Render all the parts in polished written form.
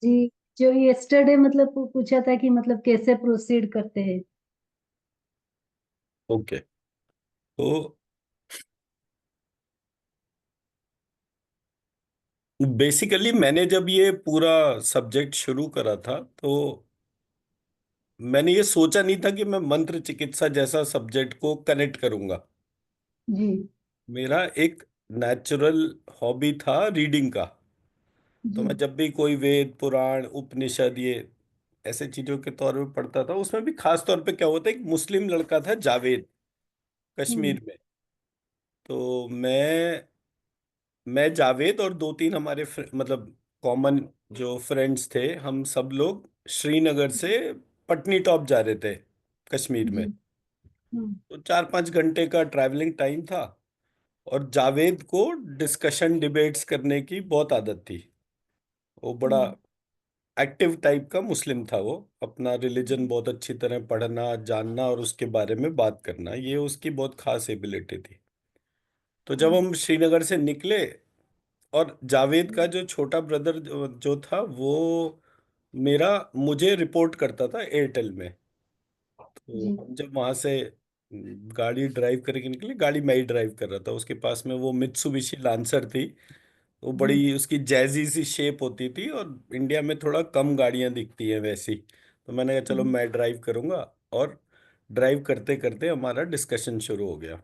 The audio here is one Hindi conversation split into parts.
जी। जो यस्टरडे मतलब पूछा था कि मतलब कैसे प्रोसीड करते हैं। ओके। तो बेसिकली मैंने जब ये पूरा सब्जेक्ट शुरू करा था तो मैंने ये सोचा नहीं था कि मैं मंत्र चिकित्सा जैसा सब्जेक्ट को कनेक्ट करूंगा। जी। मेरा एक नेचुरल हॉबी था रीडिंग का। तो जी। मैं जब भी कोई वेद पुराण उपनिषद ये ऐसे चीजों के तौर पे पढ़ता था, उसमें भी खास तौर पे क्या होता है, एक मुस्लिम लड़का था जावेद, हम्म। कश्मीर में। तो मैं जावेद और दो तीन हमारे मतलब कॉमन जो फ्रेंड्स थे, हम सब लोग श्रीनगर से पटनी टॉप जा रहे थे कश्मीर जी। में। हम्म। तो 4-5 घंटे का ट्रैवलिंग टाइम था। और जावेद को डिस्कशन डिबेट्स करने की बहुत आदत थी। वो बड़ा हम्म। एक्टिव टाइप का मुस्लिम था। वो अपना रिलीजन जी। बहुत अच्छी तरह पढ़ना जानना और उसके बारे में बात करना, ये उसकी बहुत खास एबिलिटी थी। तो जब हम्म। हम श्रीनगर से निकले, और जावेद का हम्म। जो छोटा ब्रदर जो था वो मेरा मुझे रिपोर्ट करता था एयरटेल में। तो जी। हम जब वहां से गाड़ी ड्राइव करके निकले, गाड़ी मैं ही ड्राइव कर रहा था, उसके पास में वो मित्सुबिशी लांसर थी। वो जी। बड़ी उसकी जैजी सी शेप होती थी, और इंडिया में थोड़ा कम गाड़ियां दिखती हैं वैसी। तो मैंने कहा चलो जी। मैं ड्राइव करूंगा। और ड्राइव करते करते हमारा डिस्कशन शुरू हो गया।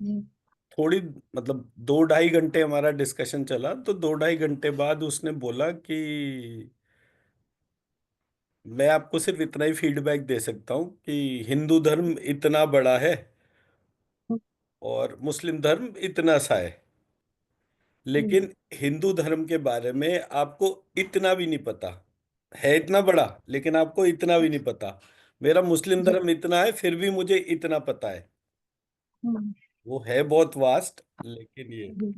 जी। थोड़ी मतलब 2-2.5 घंटे हमारा डिस्कशन चला। तो 2-2.5 घंटे बाद उसने बोला कि मैं आपको सिर्फ इतना ही फीडबैक दे सकता हूँ कि हिंदू धर्म इतना बड़ा है और मुस्लिम धर्म इतना सा है, जी। लेकिन हिंदू धर्म के बारे में आपको इतना भी नहीं पता। है इतना बड़ा, लेकिन आपको इतना भी नहीं पता। मेरा मुस्लिम जी। धर्म इतना है, फिर भी मुझे इतना पता है। हम्म। वो है बहुत वास्ट, लेकिन ये जी।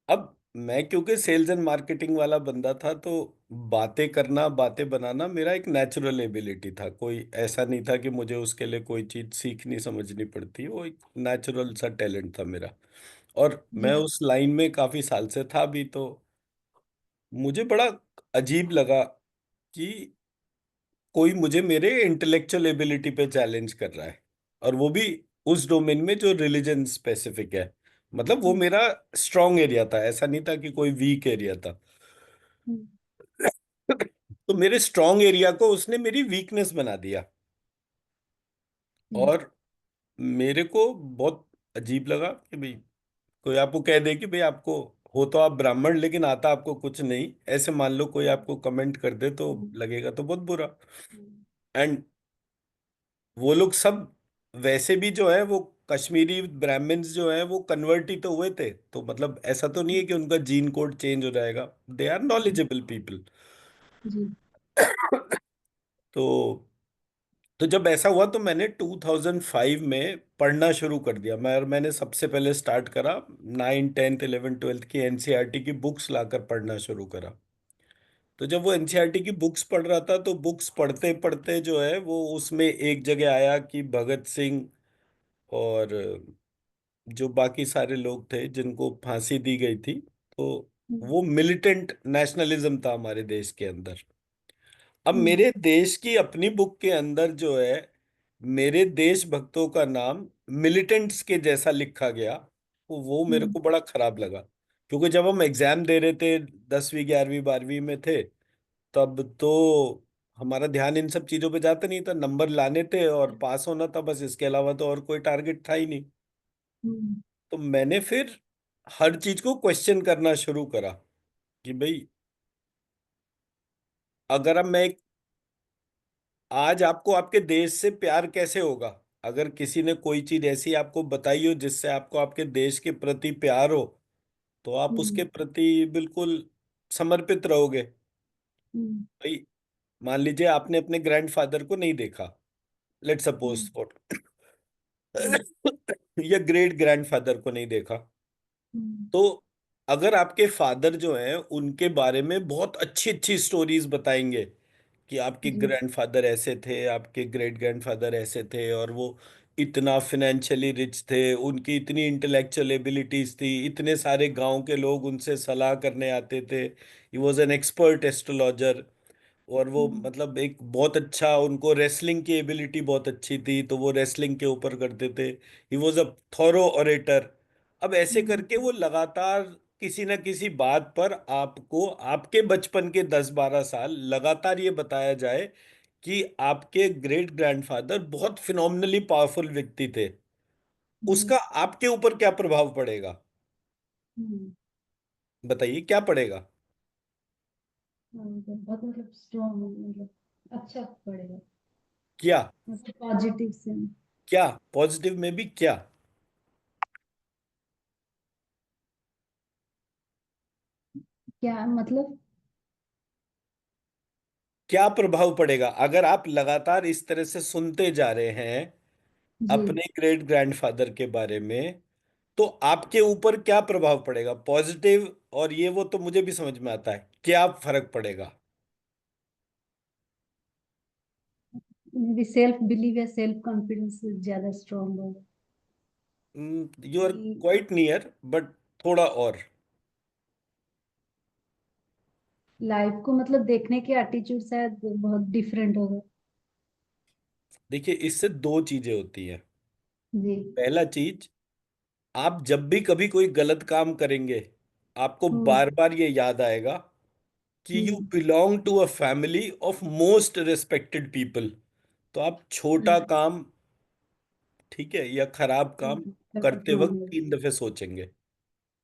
अब मैं क्योंकि सेल्स एंड मार्केटिंग वाला बंदा था, तो बातें करना बातें बनाना मेरा एक नेचुरल एबिलिटी था। कोई ऐसा नहीं था कि मुझे उसके लिए कोई चीज सीखनी समझनी पड़ती, वो एक नेचुरल सा टैलेंट था मेरा। और मैं जी। उस लाइन में काफी साल से था भी। तो मुझे बड़ा अजीब लगा कि कोई मुझे मेरे इंटेलेक्चुअल एबिलिटी पे चैलेंज कर रहा है, और वो भी उस डोमेन में जो रिलीजन स्पेसिफिक है। मतलब वो हम्म। मेरा स्ट्रॉन्ग एरिया था, ऐसा नहीं था कि कोई वीक एरिया था। हम्म। तो मेरे स्ट्रॉन्ग एरिया को उसने मेरी वीकनेस बना दिया। जी। और मेरे को बहुत अजीब लगा कि भाई कोई आपको कह दे कि भाई आपको, हो तो आप ब्राह्मण लेकिन आता आपको कुछ नहीं, ऐसे मान लो कोई आपको कमेंट कर दे तो हम्म। लगेगा तो बहुत बुरा। हम्म। एंड वो लोग सब वैसे भी जो है वो कश्मीरी ब्राह्मण्स जो है वो कन्वर्ट ही तो हुए थे। तो मतलब ऐसा तो नहीं है कि उनका जीन कोड चेंज हो जाएगा। They are knowledgeable people. जी। तो तो जब ऐसा हुआ तो मैंने 2005 में पढ़ना शुरू कर दिया। मैंने सबसे पहले स्टार्ट करा 9, 10, 11, 12 की एनसीईआरटी की बुक्स लाकर पढ़ना शुरू करा। तो जब वो एनसीईआरटी की बुक्स पढ़ रहा था, तो बुक्स पढ़ते पढ़ते जो है वो उसमें एक जगह आया कि भगत सिंह और जो बाकी सारे लोग थे जिनको फांसी दी गई थी, तो हम्म। वो मिलिटेंट नेशनलिज्म था हमारे देश के अंदर। अब हम्म। मेरे देश की अपनी बुक के अंदर जो है मेरे देशभक्तों का नाम मिलिटेंट्स के जैसा लिखा गया, तो वो मेरे हम्म। को बड़ा खराब लगा। क्योंकि जब हम एग्जाम दे रहे थे 10वीं 11वीं 12वीं में थे, तब तो हमारा ध्यान इन सब चीजों पे जाता नहीं था। नंबर लाने थे और पास होना था बस, इसके अलावा तो और कोई टारगेट था ही नहीं। हम्म। तो मैंने फिर हर चीज को क्वेश्चन करना शुरू करा कि भाई अगर अब मैं आज आपको आपके देश से प्यार कैसे होगा, अगर किसी ने कोई चीज ऐसी आपको बताई हो जिससे आपको आपके देश के प्रति प्यार हो, तो आप उसके हम्म। प्रति बिल्कुल समर्पित रहोगे। हम्म। भाई मान लीजिए आपने अपने ग्रैंडफादर को नहीं देखा, लेट सपोज हम्म। फॉर या ग्रेट ग्रैंडफादर को नहीं देखा। हम्म। तो अगर आपके फादर जो हैं उनके बारे में बहुत अच्छी अच्छी स्टोरीज बताएंगे कि आपके जी। ग्रैंडफादर ऐसे थे, आपके ग्रेट ग्रैंडफादर ऐसे थे, और वो इतना फाइनेंशियली रिच थे, उनकी इतनी इंटेलेक्चुअल एबिलिटीज थी, इतने सारे गांव के लोग उनसे सलाह करने आते थे। He was an expert astrologer. और वो हम्म, मतलब एक बहुत अच्छा, उनको रेसलिंग की एबिलिटी बहुत अच्छी थी, तो वो रेसलिंग के ऊपर करते थे। He was a thorough orator. अब ऐसे हम्म, करके वो लगातार किसी न किसी बात पर आपको आपके बचपन के 10-12 साल लगातार ये बताया जाए कि आपके ग्रेट ग्रैंडफादर बहुत फिनोमिनली पावरफुल व्यक्ति थे, जी, उसका आपके ऊपर क्या प्रभाव पड़ेगा? हम्म, बताइए क्या पड़ेगा। बहुत मतलब स्ट्रॉन्ग, मतलब अच्छा पड़ेगा, क्या? मतलब पॉजिटिव से। क्या पॉजिटिव में भी क्या? क्या मतलब? क्या प्रभाव पड़ेगा अगर आप लगातार इस तरह से सुनते जा रहे हैं जी, अपने ग्रेट ग्रैंडफादर के बारे में? तो आपके ऊपर क्या प्रभाव पड़ेगा, पॉजिटिव और ये वो तो मुझे भी समझ में आता है, क्या फर्क पड़ेगा? मे बी सेल्फ बिलीव या सेल्फ कॉन्फिडेंस ज्यादा स्ट्रॉन्ग होगा। यू आर कि क्वाइट नियर, बट थोड़ा और। लाइफ को मतलब देखने के एटीट्यूड शायद बहुत डिफरेंट होगा। देखिए, इससे दो चीजें होती हैं। जी, पहला चीज, आप जब भी कभी कोई गलत काम करेंगे, आपको हम्म, बार बार ये याद आएगा कि you hmm, belong to a family of most respected people. तो आप छोटा हम्म, काम, ठीक है, या खराब काम करते वक्त हम्म, 3 दफे सोचेंगे।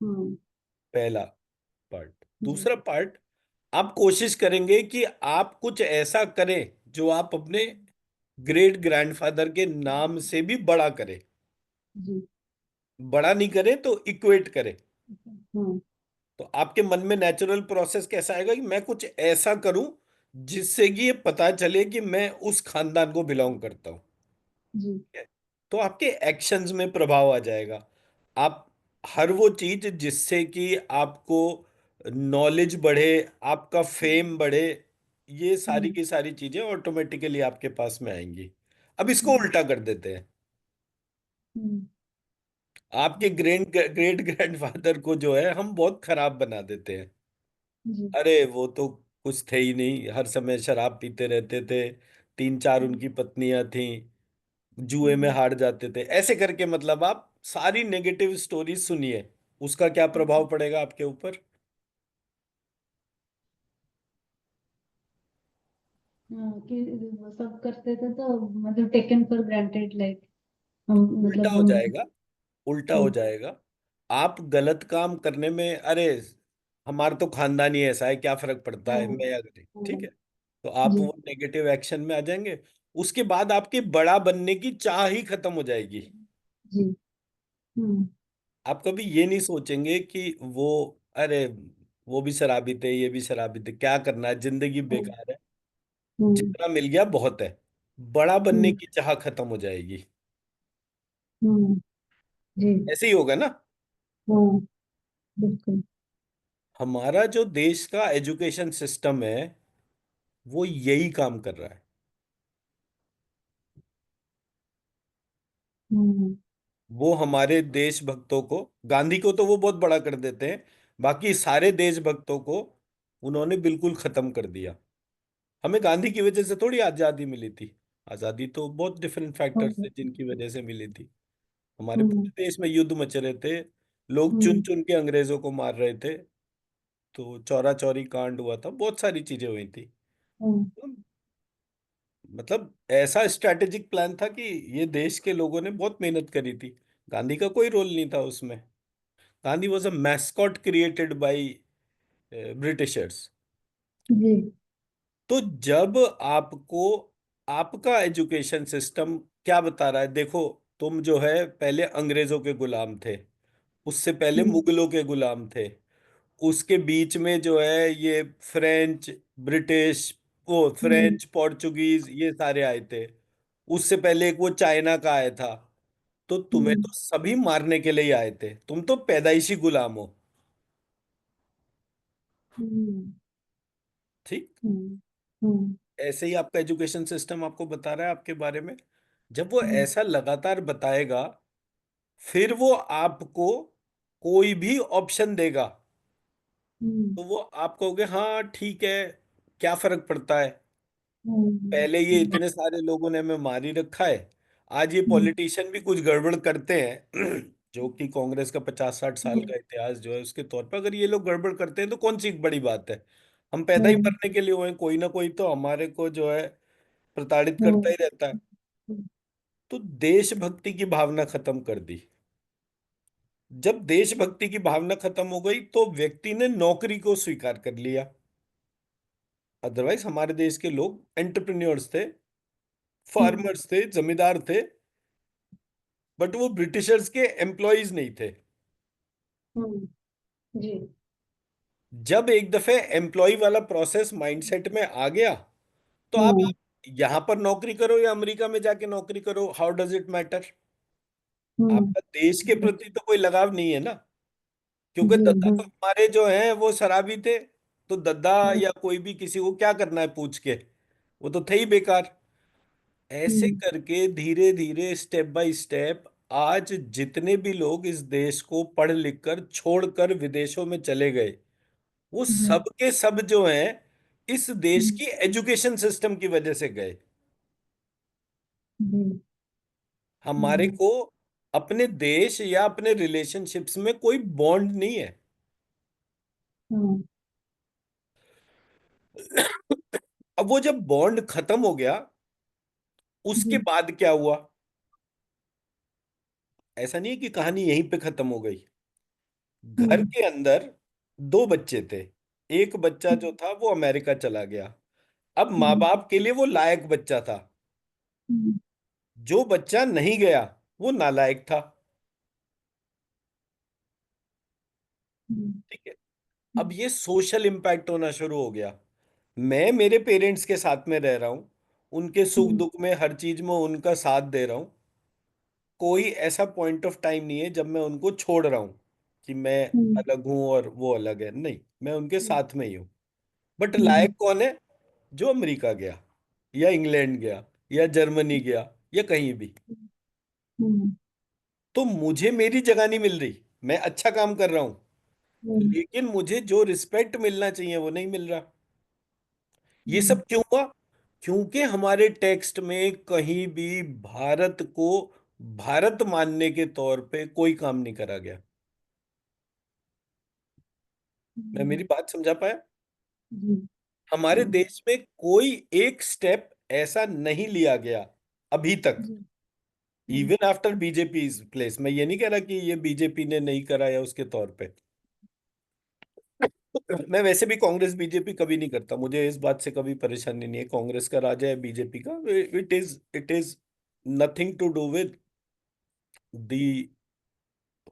हम्म, पहला पार्ट। जी, दूसरा पार्ट, आप कोशिश करेंगे कि आप कुछ ऐसा करें जो आप अपने ग्रेट ग्रैंडफादर के नाम से भी बड़ा करें। जी, बड़ा नहीं करें तो इक्वेट करें। हम्म, तो आपके मन में नेचुरल प्रोसेस कैसा आएगा कि मैं कुछ ऐसा करूं जिससे कि ये पता चले कि मैं उस खानदान को बिलोंग करता हूं। जी, तो आपके एक्शंस में प्रभाव आ जाएगा। आप हर वो चीज जिससे कि आपको नॉलेज बढ़े, आपका फेम बढ़े, ये सारी हम्म, की सारी चीजें ऑटोमेटिकली आपके पास में आएंगी। अब इसको जी, उल्टा कर देते हैं। हम्म, आपके ग्रेट ग्रेट ग्रैंडफादर को जो है हम बहुत खराब बना देते हैं। जी, अरे वो तो कुछ थे ही नहीं, हर समय शराब पीते रहते थे, 3-4 उनकी पत्नियां थीं, जुए में हम्म, हार जाते थे, ऐसे करके मतलब आप सारी नेगेटिव स्टोरी सुनिए, उसका क्या प्रभाव पड़ेगा आपके ऊपर? हाँ, कि वो सब करते थे तो मतलब टेकन फॉर ग्रांटेड, लाइक हम उल्टा मतलब हो हम। जाएगा। उल्टा हो हम्म, जाएगा। आप गलत काम करने में, अरे हमारा तो खानदान ही ऐसा है, क्या फर्क पड़ता है, हम्म, मैं अगर, ठीक हम्म, है, तो आप जी, वो नेगेटिव एक्शन में आ जाएंगे। उसके बाद आपकी बड़ा बनने की चाह ही खत्म हो जाएगी। जी, हम्म, आप कभी ये नहीं सोचेंगे कि वो, अरे वो भी शराबी थे, ये भी शराबी थे, क्या करना है, जिंदगी हम्म, बेकार है, हम्म, जितना मिल गया बहुत है। बड़ा बनने हम्म, की चाह खत्म हो जाएगी। हम्म, जी, ऐसे ही होगा ना। हाँ, बिल्कुल, हमारा जो देश का एजुकेशन सिस्टम है वो यही काम कर रहा है। हम्म, वो हमारे देशभक्तों को, गांधी को तो वो बहुत बड़ा कर देते हैं, बाकी सारे देशभक्तों को उन्होंने बिल्कुल खत्म कर दिया। हमें गांधी की वजह से थोड़ी आजादी मिली थी। आजादी तो बहुत डिफरेंट फैक्टर्स थे जिनकी वजह से मिली थी। हमारे हम्म, पूरे देश में युद्ध मचे रहे थे, लोग चुन हम्म, चुन के अंग्रेजों को मार रहे थे, तो चौरा चौरी कांड हुआ था, बहुत सारी चीजें हुई थी। हम्म, तो मतलब ऐसा स्ट्रैटेजिक प्लान था कि ये देश के लोगों ने बहुत मेहनत करी थी। गांधी का कोई रोल नहीं था उसमें। Gandhi was a mascot created by Britishers. जी, तो जब आपको आपका एजुकेशन सिस्टम क्या बता रहा है, देखो, तुम जो है पहले अंग्रेजों के गुलाम थे, उससे पहले हम्म, मुगलों के गुलाम थे, उसके बीच में जो है ये फ्रेंच, ब्रिटिश, वो हम्म, फ्रेंच पोर्चुगीज ये सारे आए थे, उससे पहले एक वो चाइना का आया था। तो तुम्हें हम्म, तो सभी मारने के लिए ही आए थे, तुम तो पैदाइशी गुलाम हो। हम्म, ठीक। हम्म, हम्म, ऐसे ही आपका एजुकेशन सिस्टम आपको बता रहा है आपके बारे में। जब वो हम्म, ऐसा लगातार बताएगा, फिर वो आपको कोई भी ऑप्शन देगा, हम्म, तो वो आप कहोगे हाँ ठीक है, क्या फर्क पड़ता है, हम्म, पहले ये हम्म, इतने सारे लोगों ने हमें मार ही रखा है। आज ये हम्म, पॉलिटिशियन भी कुछ गड़बड़ करते हैं जो कि कांग्रेस का 50-60 साल हम्म, का इतिहास जो है उसके तौर पर, अगर ये लोग गड़बड़ करते हैं तो कौन सी बड़ी बात है। हम पैदा ही हम्म, मरने के लिए हुए हैं, कोई ना कोई तो हमारे को जो है प्रताड़ित करता हम्म, ही रहता है। तो देशभक्ति की भावना खत्म कर दी। जब देशभक्ति की भावना खत्म हो गई तो व्यक्ति ने नौकरी को स्वीकार कर लिया। अदरवाइज हमारे देश के लोग एंटरप्रेन्योर्स थे, हम्म, फार्मर्स थे, जमींदार थे, बट वो ब्रिटिशर्स के एम्प्लॉयज नहीं थे। हम्म, जी। जब एक दफे एम्प्लॉय वाला प्रोसेस माइंडसेट में आ गया, तो आप हम्म, यहां पर नौकरी करो या अमेरिका में जाके नौकरी करो, हाउ डज इट मैटर। हम्म, आपका देश के प्रति तो कोई लगाव नहीं है ना, क्योंकि जी। दद्दा तो हम्म, हमारे जो हैं वो शराबी थे। तो दद्दा हम्म, या कोई भी किसी को क्या करना है पूछ के, वो तो थे ही बेकार। ऐसे हम्म, करके धीरे धीरे स्टेप बाय स्टेप आज जितने भी लोग इस देश को पढ़ लिख कर छोड़कर विदेशों में चले गए, वो जी। सब के सब जो हैं इस देश हम्म, की एजुकेशन सिस्टम की वजह से गए। जी। हमारे हम्म, को अपने देश या अपने रिलेशनशिप्स में कोई बॉन्ड नहीं है। हम्म, अब वो जब बॉन्ड खत्म हो गया, उसके जी। बाद क्या हुआ? ऐसा नहीं है कि कहानी यहीं पे खत्म हो गई। घर हम्म, के अंदर दो बच्चे थे, एक बच्चा जो था वो अमेरिका चला गया। अब माँ हम्म, बाप के लिए वो लायक बच्चा था, हम्म, जो बच्चा नहीं गया वो नालायक था। हम्म, ठीक है। अब हम्म, ये सोशल इम्पैक्ट होना शुरू हो गया। मैं मेरे पेरेंट्स के साथ में रह रहा हूं, उनके सुख हम्म, दुख में हर चीज में उनका साथ दे रहा हूं। कोई ऐसा पॉइंट ऑफ टाइम नहीं है जब मैं उनको छोड़ रहा हूं कि मैं हम्म, अलग हूं और वो अलग है, नहीं, मैं उनके साथ में ही हूं। बट हम्म, लायक कौन है? जो अमेरिका गया या इंग्लैंड गया या जर्मनी गया या कहीं भी। हम्म, तो मुझे मेरी जगह नहीं मिल रही, मैं अच्छा काम कर रहा हूं, हम्म, लेकिन मुझे जो रिस्पेक्ट मिलना चाहिए वो नहीं मिल रहा। ये हम्म, सब क्यों हुआ? क्योंकि हमारे टेक्स्ट में कहीं भी भारत को भारत मानने के तौर पे कोई काम नहीं करा गया। मैं हम्म, मेरी बात समझा पाया? जी। हमारे हम्म, देश में कोई एक स्टेप ऐसा नहीं लिया गया अभी तक, जी। हम्म, इवन आफ्टर बीजेपी प्लेस। मैं ये नहीं कह रहा कि ये बीजेपी ने नहीं करा या उसके तौर पे। मैं वैसे भी कांग्रेस बीजेपी कभी नहीं करता, मुझे इस बात से कभी परेशानी नहीं है, कांग्रेस का राजा है बीजेपी का, it is nothing to do with the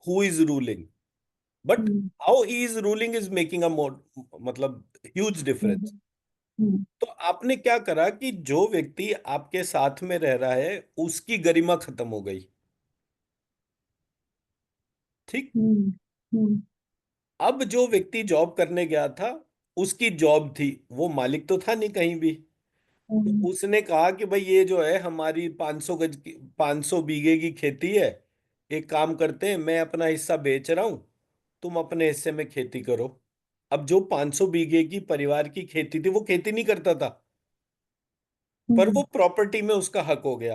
who is ruling, but hmm, how he is ruling is making a more, मतलब ह्यूज डिफरेंस। हम्म, हम्म, तो आपने क्या करा कि जो व्यक्ति आपके साथ में रह रहा है उसकी गरिमा खत्म हो गई। ठीक। हम्म, हम्म, अब जो व्यक्ति जॉब करने गया था, उसकी जॉब थी, वो मालिक तो था नहीं कहीं भी। तो हम्म, उसने कहा कि भाई ये जो है हमारी 500 गज की 500 बीघे की खेती है, एक काम करते हैं, मैं अपना हिस्सा बेच रहा हूं, तुम अपने हिस्से में खेती करो। अब जो 500 बीघे की परिवार की खेती थी वो खेती नहीं करता था, पर वो हम्म, प्रॉपर्टी में उसका हक हो गया।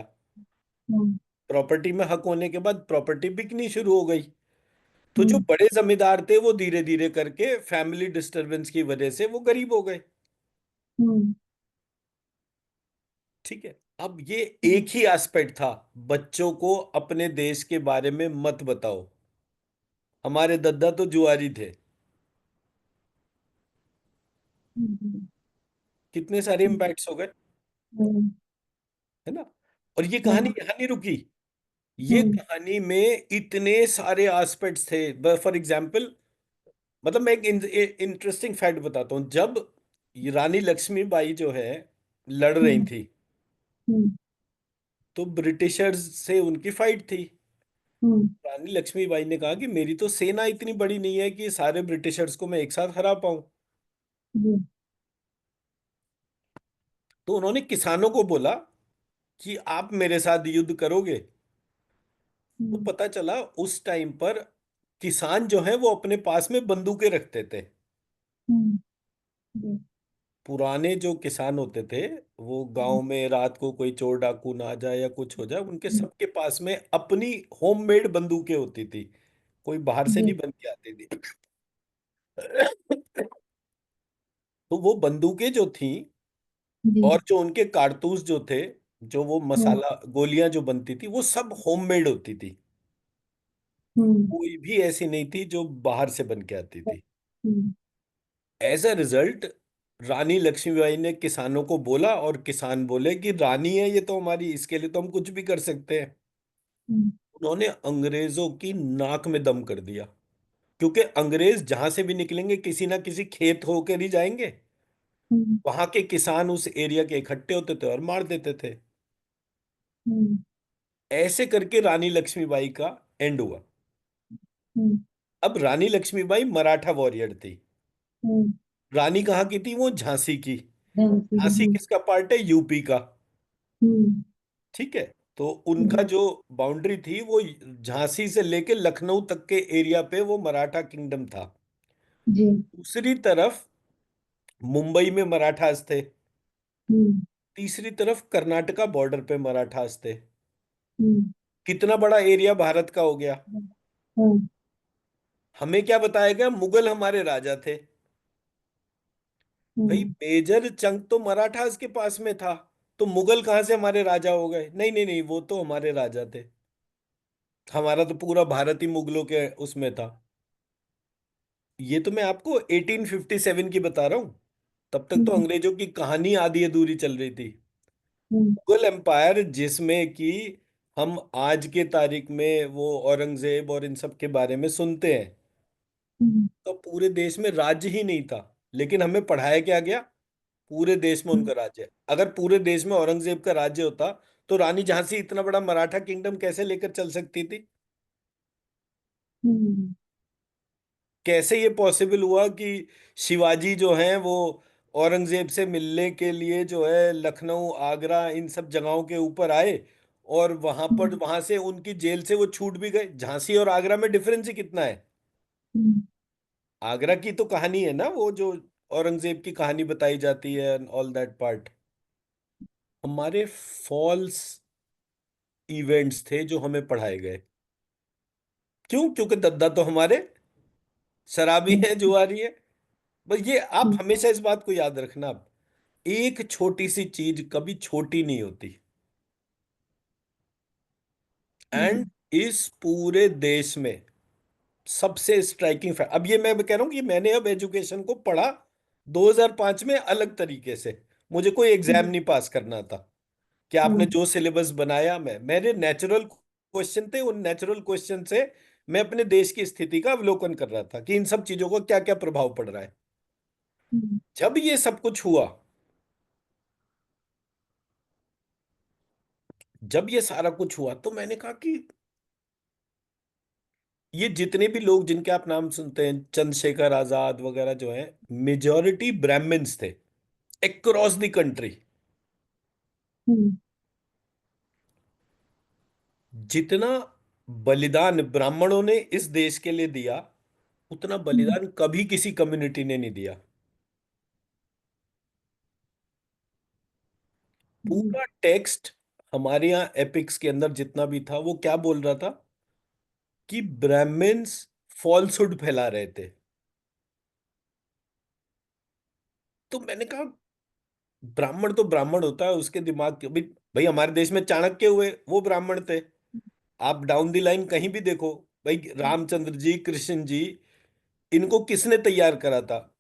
हम्म, प्रॉपर्टी में हक होने के बाद प्रॉपर्टी बिकनी शुरू हो गई। तो जो हम्म, बड़े जमींदार थे वो धीरे धीरे करके फैमिली डिस्टरबेंस की वजह से वो गरीब हो गए। हम्म, ठीक है। अब ये हम्म, एक ही एस्पेक्ट था, बच्चों को अपने देश के बारे में मत बताओ। हमारे दद्दा तो जुआरी थे। हम्म, कितने सारे हम्म, इम्पैक्ट्स हो गए, हम्म, है ना। और ये कहानी हम्म, यहाँ नहीं रुकी। ये हम्म, कहानी में इतने सारे एस्पेक्ट्स थे। फॉर एग्जाम्पल, मतलब मैं एक इंटरेस्टिंग फैक्ट बताता हूँ। जब ये रानी लक्ष्मीबाई जो है लड़ रही हम्म, थी, हम्म, तो ब्रिटिशर्स से उनकी फाइट थी। हम्म, रानी लक्ष्मीबाई ने कहा कि मेरी तो सेना इतनी बड़ी नहीं है कि सारे ब्रिटिशर्स को मैं एक साथ हरा पाऊं। जी। तो उन्होंने किसानों को बोला कि आप मेरे साथ युद्ध करोगे। तो हम्म। पता चला उस टाइम पर किसान जो है वो अपने पास में बंदूकें रखते थे। हम्म। जी। पुराने जो किसान होते थे, वो हम्म। गांव में रात को कोई चोर डाकू ना आ जाए या कुछ हो जाए, उनके हम्म। सबके पास में अपनी होममेड बंदूकें होती थी, कोई बाहर से नहीं जी। बन के आती थी। तो वो बंदूकें जो थी जी। और जो उनके कारतूस जो थे, जो वो हम्म। मसाला गोलियां जो बनती थी, वो सब होममेड होती थी। हम्म। कोई भी ऐसी नहीं थी जो बाहर से बन के आती थी। हम्म। एज अ रिजल्ट रानी लक्ष्मीबाई ने किसानों को बोला, और किसान बोले कि रानी है ये तो हमारी, इसके लिए तो हम कुछ भी कर सकते हैं। हम्म। उन्होंने अंग्रेजों की नाक में दम कर दिया, क्योंकि अंग्रेज जहां से भी निकलेंगे किसी ना किसी खेत होकर ही जाएंगे। हम्म। वहां के किसान उस एरिया के इकट्ठे होते थे और मार देते थे। हम्म। ऐसे करके रानी लक्ष्मीबाई का एंड हुआ। हम्म। अब रानी लक्ष्मीबाई मराठा वॉरियर थी। हम्म। रानी कहाँ की थी? वो झांसी की। ध्यान से भी, झांसी किसका पार्ट है? यूपी का। हम्म। ठीक है। तो उनका जी। जो बाउंड्री थी वो झांसी से लेके लखनऊ तक के एरिया पे वो मराठा किंगडम था। जी। दूसरी तरफ मुंबई में मराठास थे। हम्म। तीसरी तरफ कर्नाटका बॉर्डर पे मराठास थे। हम्म। कितना बड़ा एरिया भारत का हो गया। हम्म। हमें क्या बताया गया? मुगल हमारे राजा थे। भाई हम्म। मेजर चंक तो मराठास के पास में था, तो मुगल कहाँ से हमारे राजा हो गए? नहीं नहीं नहीं, वो तो हमारे राजा थे। हमारा तो पूरा भारत ही मुगलों के उसमें था। ये तो मैं आपको 1857 की बता रहा हूँ। तब तक तो हम्म। अंग्रेजों की कहानी आधी अधूरी चल रही थी। हम्म। मुगल एम्पायर, जिसमें कि हम आज के तारीख में वो औरंगजेब और इन सब के बारे में सुनते हैं, हम्म। तो पूरे देश में राज्य ही नहीं था। लेकिन हमें पढ़ाया क्या गया? पूरे देश में हम्म। उनका राज्य है। अगर पूरे देश में औरंगजेब का राज्य होता, तो रानी झांसी इतना बड़ा मराठा किंगडम कैसे लेकर चल सकती थी? हम्म। कैसे ये पॉसिबल हुआ कि शिवाजी जो हैं वो औरंगजेब से मिलने के लिए जो है लखनऊ आगरा इन सब जगहों के ऊपर आए, और वहां पर हम्म। वहां से उनकी जेल से वो छूट भी गए? झांसी और आगरा में डिफरेंस ही कितना है। हम्म। आगरा की तो कहानी है ना, वो जो औरंगजेब की कहानी बताई जाती है, ऑल दैट पार्ट। हमारे फॉल्स इवेंट्स थे जो हमें पढ़ाए गए। क्यों? क्योंकि दद्दा तो हमारे शराबी हम्म। है, जुआरी है। बस ये आप हम्म। हमेशा इस बात को याद रखना। आप, एक छोटी सी चीज कभी छोटी नहीं होती। एंड हम्म। इस पूरे देश में सबसे स्ट्राइकिंग फैक्ट, अब ये मैं कह रहा हूं कि मैंने अब एजुकेशन को पढ़ा 2005 में अलग तरीके से। मुझे कोई एग्जाम हम्म। नहीं पास करना था कि आपने हम्म। जो सिलेबस बनाया, मैं मेरे नेचुरल क्वेश्चन थे, उन नेचुरल क्वेश्चन से मैं अपने देश की स्थिति का अवलोकन कर रहा था कि इन सब चीजों का क्या क्या प्रभाव पड़ रहा है। हम्म। जब ये सब कुछ हुआ, जब ये सारा कुछ हुआ, तो मैंने कहा कि ये जितने भी लोग जिनके आप नाम सुनते हैं, चंद्रशेखर आजाद वगैरह जो हैं, मेजॉरिटी ब्राह्मण्स थे अक्रॉस द कंट्री। हम्म। जितना बलिदान ब्राह्मणों ने इस देश के लिए दिया, उतना हम्म। बलिदान कभी किसी कम्युनिटी ने नहीं दिया। जी। पूरा टेक्स्ट हमारे यहाँ एपिक्स के अंदर जितना भी था, वो क्या बोल रहा था? कि ब्राह्मण्स फॉल्सहुड फैला रहे थे। तो मैंने कहा ब्राह्मण तो ब्राह्मण होता है, उसके दिमाग के भाई, भाई हमारे देश में चाणक्य हुए, वो ब्राह्मण थे। आप डाउन द लाइन कहीं भी देखो, भाई रामचंद्र जी, कृष्ण जी, इनको किसने तैयार करा था?